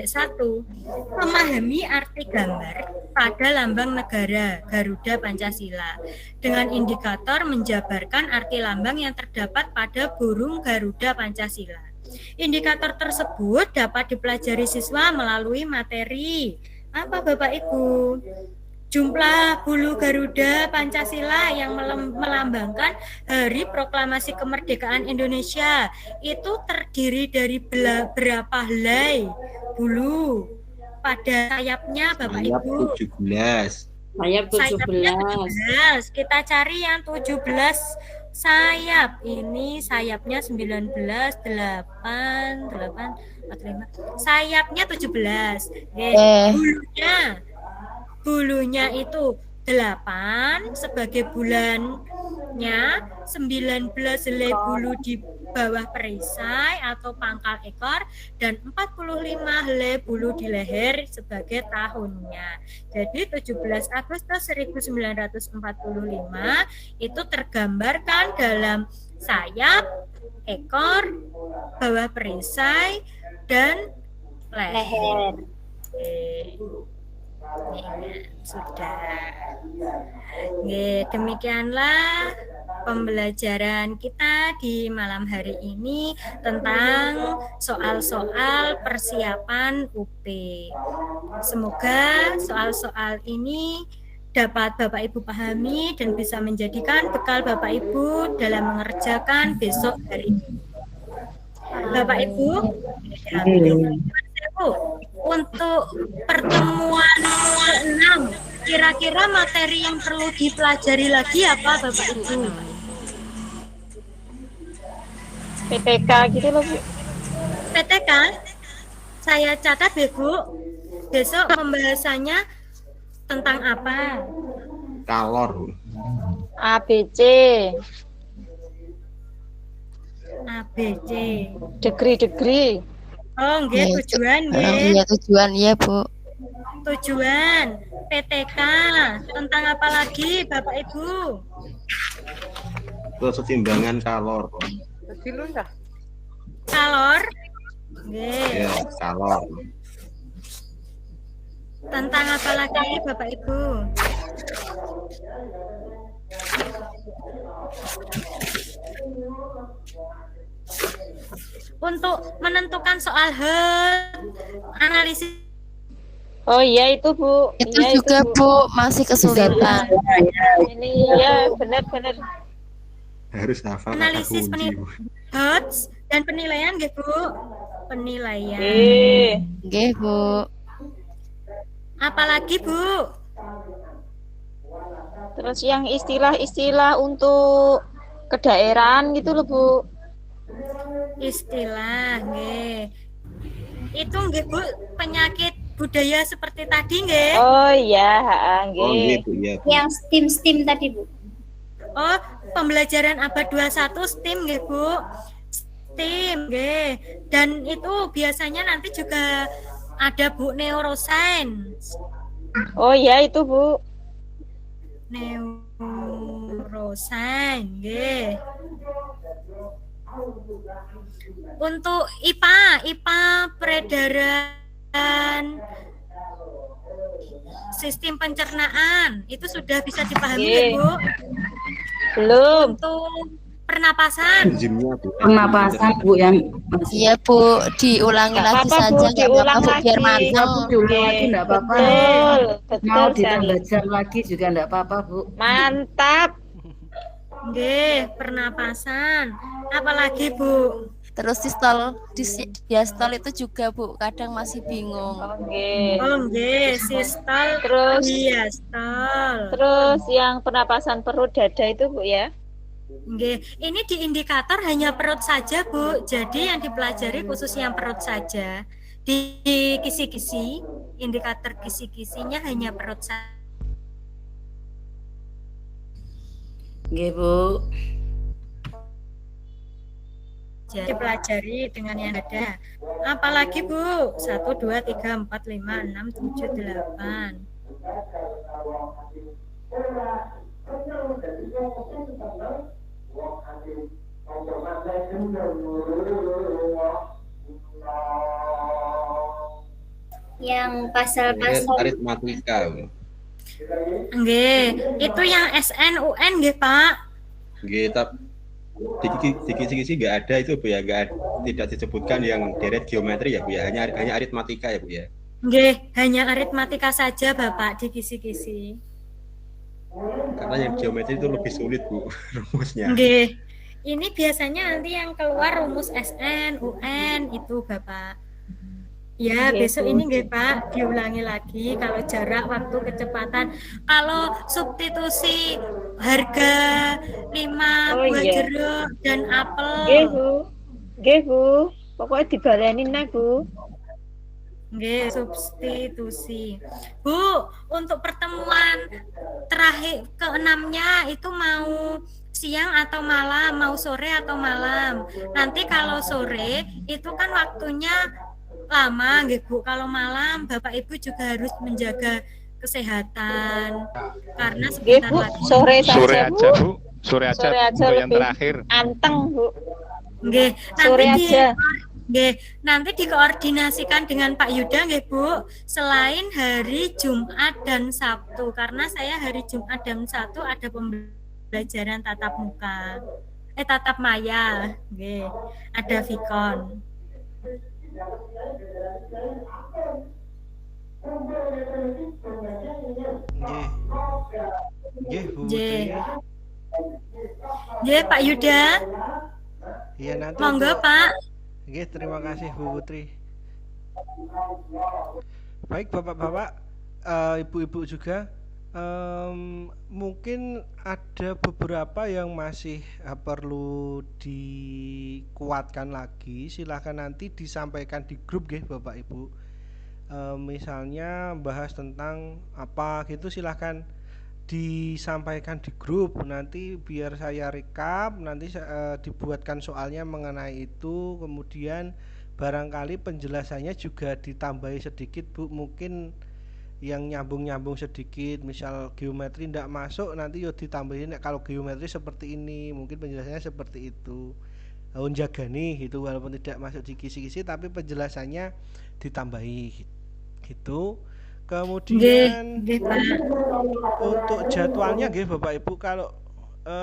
Memahami arti gambar pada lambang negara Garuda Pancasila dengan indikator menjabarkan arti lambang yang terdapat pada burung Garuda Pancasila. Indikator tersebut dapat dipelajari siswa melalui materi apa Bapak Ibu? Jumlah bulu Garuda Pancasila yang melambangkan Hari Proklamasi Kemerdekaan Indonesia itu terdiri dari berapa helai bulu pada sayapnya Bapak Ibu? 17. Sayap 17. Kita cari yang 17 sayap. Ini sayapnya 19, 8, 45. Sayapnya 17. Bulunya itu 8 sebagai bulannya, 19 helai bulu di bawah perisai atau pangkal ekor, dan 45 helai bulu di leher sebagai tahunnya. Jadi 17 Agustus 1945 itu tergambarkan dalam sayap, ekor, bawah perisai, dan leher. Sudah. Demikianlah pembelajaran kita di malam hari ini tentang soal-soal persiapan UP. Semoga soal-soal ini dapat Bapak Ibu pahami dan bisa menjadikan bekal Bapak Ibu dalam mengerjakan besok hari ini. Bapak Ibu, untuk pertemuan ke-6, kira-kira materi yang perlu dipelajari lagi apa Bapak Ibu? PTK gitu loh Bu. PTK? Saya catat ya Bu. Besok pembahasannya tentang apa? Kalor. ABC. ABC. Degree. Oh, nggih, tujuan nggih. Iya, tujuan iya, Bu. Tujuan PTK tentang apa lagi Bapak Ibu? Kesetimbangan kalor. Kalor? Nggih. Ya, kalor. Tentang apa lagi Bapak Ibu? Untuk menentukan soal analisis. Oh iya itu Bu. Itu iya, juga itu, Bu masih kesulitan. Ini ya benar-benar. Harus hafal kata Analisis kunci. HOTS dan penilaian nggih Bu. Penilaian. Nggih, Bu. Apalagi Bu? Terus yang istilah-istilah untuk kedaerahan gitu loh Bu. Istilah nggih. Itu nggih Bu, penyakit budaya seperti tadi nggih. Oh iya, nggih. Oh gitu ya. Yang STEM tadi Bu. Oh, pembelajaran abad 21 STEM nggih Bu. STEM nggih. Dan itu biasanya nanti juga ada Bu neuroscience. Oh iya itu Bu. Neuroscience nggih. Untuk IPA peredaran sistem pencernaan itu sudah bisa dipahami ya, Bu? Belum. Untuk pernapasan. Enzimnya Bu. Pernapasan Bu yang Iya Bu, diulangi Nggak lagi apa-apa, Bu, saja, nggak diulang apa-apa Bu, biar lagi. mantap. aku diulang lagi enggak apa-apa. Betul, betul Mau sekali. ditambah jam lagi juga enggak apa-apa Bu. Mantap. Nggih, pernapasan. Apalagi Bu? Terus diastol itu juga Bu, kadang masih bingung. Oke. Oh nggih, sistol, Terus diastol. terus yang pernapasan perut dada itu Bu ya. Nggih, ini di indikator hanya perut saja Bu. Jadi yang dipelajari khusus yang perut saja. Di kisi-kisi, indikator kisi-kisinya hanya perut saja. Nggih Bu. Dipelajari dengan yang ada. Apalagi Bu? 1, 2, 3, 4, 5, 6, 7, 8. Yang pasal-pasal Aritmatika. Bu. Nggih, itu yang SN UN nggih, Pak. Nggih, di kisi-kisi nggak ada itu Bu ya, tidak disebutkan yang deret geometri ya Bu ya, hanya aritmatika ya Bu ya. Nggih, hanya aritmatika saja Bapak di kisi-kisi. Karena yang geometri itu lebih sulit Bu rumusnya. Nggih. Ini biasanya nanti yang keluar rumus SN, UN itu Bapak. Ya, besok ini nggih Pak, diulangi lagi kalau jarak, waktu, kecepatan. Kalau substitusi harga 5 buah jeruk dan apel. Nggih Bu. Nggih Bu. Pokoknya dibaleni nek Bu. Nggih, substitusi. Bu, untuk pertemuan terakhir ke-6-nya itu mau siang atau malam, mau sore atau malam. Nanti kalau sore itu kan waktunya lama nggih Bu. Kalau malam Bapak Ibu juga harus menjaga kesehatan. Karena sebentar lagi Sore saja Sore Bu. aja Bu, sore aja Sore aja untuk yang lebih terakhir. anteng Bu. nggih, Sore aja. Nggih, nanti dikoordinasikan dengan Pak Yuda nggih Bu, selain hari Jumat dan Sabtu karena saya hari Jumat dan Sabtu ada pembelajaran tatap muka. Tatap maya, nggih. Ada Vicon. Nggih, Bu. Nggih. Nggih, Pak Yuda. Iya nanti. Monggo, Pak. Nggih, terima kasih Bu Putri. Baik Bapak-bapak, Ibu-ibu juga, mungkin ada beberapa yang masih perlu dikuatkan lagi. Silahkan nanti disampaikan di grup nggih Bapak Ibu. Misalnya bahas tentang apa gitu, silahkan disampaikan di grup, nanti biar saya rekap, nanti dibuatkan soalnya mengenai itu, kemudian barangkali penjelasannya juga ditambahi sedikit Bu, mungkin yang nyambung-nyambung sedikit, misal geometri tidak masuk nanti yo ditambahin kalau geometri seperti ini, mungkin penjelasannya seperti itu. Jaga nih gitu, walaupun tidak masuk di kisi-kisi tapi penjelasannya ditambahi gitu. Kemudian untuk jadwalnya nggih Bapak Ibu, kalau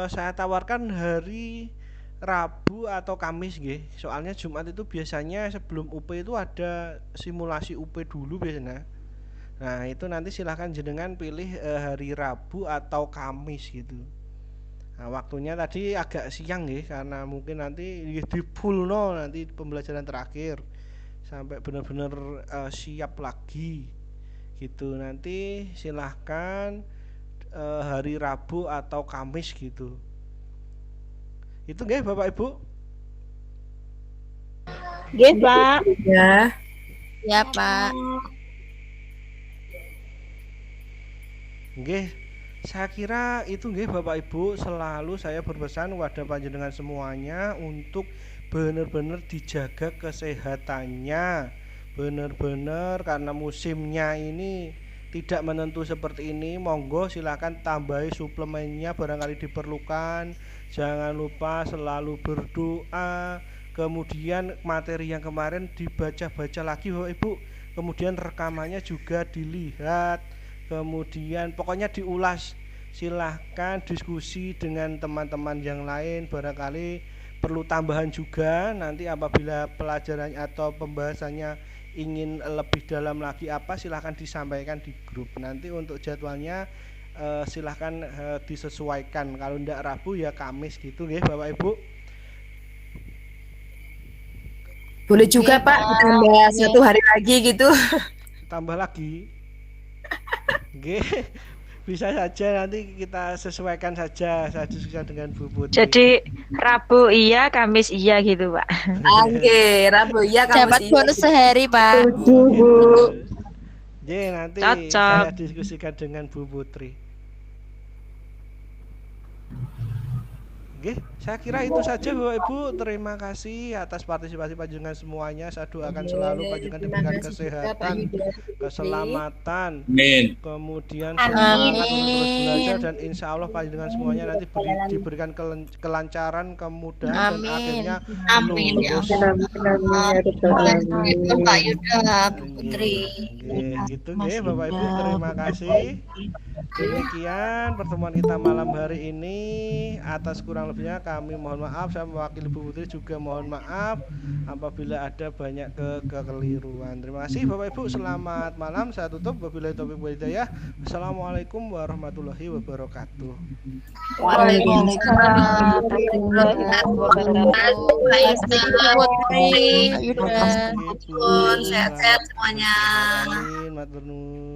saya tawarkan hari Rabu atau Kamis nggih. Soalnya Jumat itu biasanya sebelum UP itu ada simulasi UP dulu biasanya. Nah, itu nanti silahkan jenengan pilih hari Rabu atau Kamis gitu. Nah, waktunya tadi agak siang nggih karena mungkin nanti di full nanti pembelajaran terakhir sampai benar-benar siap lagi. Gitu, nanti silahkan hari Rabu atau Kamis gitu. Itu nggih Bapak Ibu? Nggih Pak. Ya. Ya Pak. Nggih, saya kira itu nggih Bapak Ibu, selalu saya berpesan kepada panjenengan semuanya untuk benar-benar dijaga kesehatannya. Benar-benar karena musimnya ini tidak menentu seperti ini, monggo silakan tambahi suplemennya barangkali diperlukan. Jangan lupa selalu berdoa. Kemudian materi yang kemarin dibaca-baca lagi Bapak Ibu, kemudian rekamannya juga dilihat, kemudian pokoknya diulas silahkan diskusi dengan teman-teman yang lain, barangkali perlu tambahan juga nanti apabila pelajarannya atau pembahasannya ingin lebih dalam lagi apa, silahkan disampaikan di grup. Nanti untuk jadwalnya silahkan disesuaikan, kalau ndak Rabu ya Kamis gitu nggih Bapak Ibu. Boleh juga Pak ditambah 1 hari lagi gitu. Tambah lagi. Nggih. Bisa saja, nanti kita sesuaikan saja, saya diskusikan dengan Bu Putri. Jadi Rabu iya, Kamis iya gitu Pak. Oke, Rabu iya, Kamis Dapat iya. bonus sehari, Pak. Jadi nanti Cocok. saya diskusikan dengan Bu Putri. Oke, saya kira itu saja Bapak Ibu. Terima kasih atas partisipasi panjenengan semuanya. Saya doakan selalu panjenengan diberikan kesehatan, keselamatan, kemudian semangat untuk terus belajar, dan insya Allah panjenengan semuanya nanti diberikan kelancaran, kemudahan, dan akhirnya Amin ya lulus. Itu Pak Yuda, Bu Putri. Gitu nggih Bapak Ibu, terima kasih. Demikian pertemuan kita malam hari ini. Atas kurang lebihnya kami mohon maaf. Saya mewakili Bu Putri juga mohon maaf apabila ada banyak kekeliruan. Terima kasih Bapak Ibu, selamat malam. Saya tutup, wabillahi taufiq wal hidayah. Assalamualaikum warahmatullahi wabarakatuh. Waalaikumsalam warahmatullahi wabarakatuh. Sehat-sehat semuanya. Matur nuwun.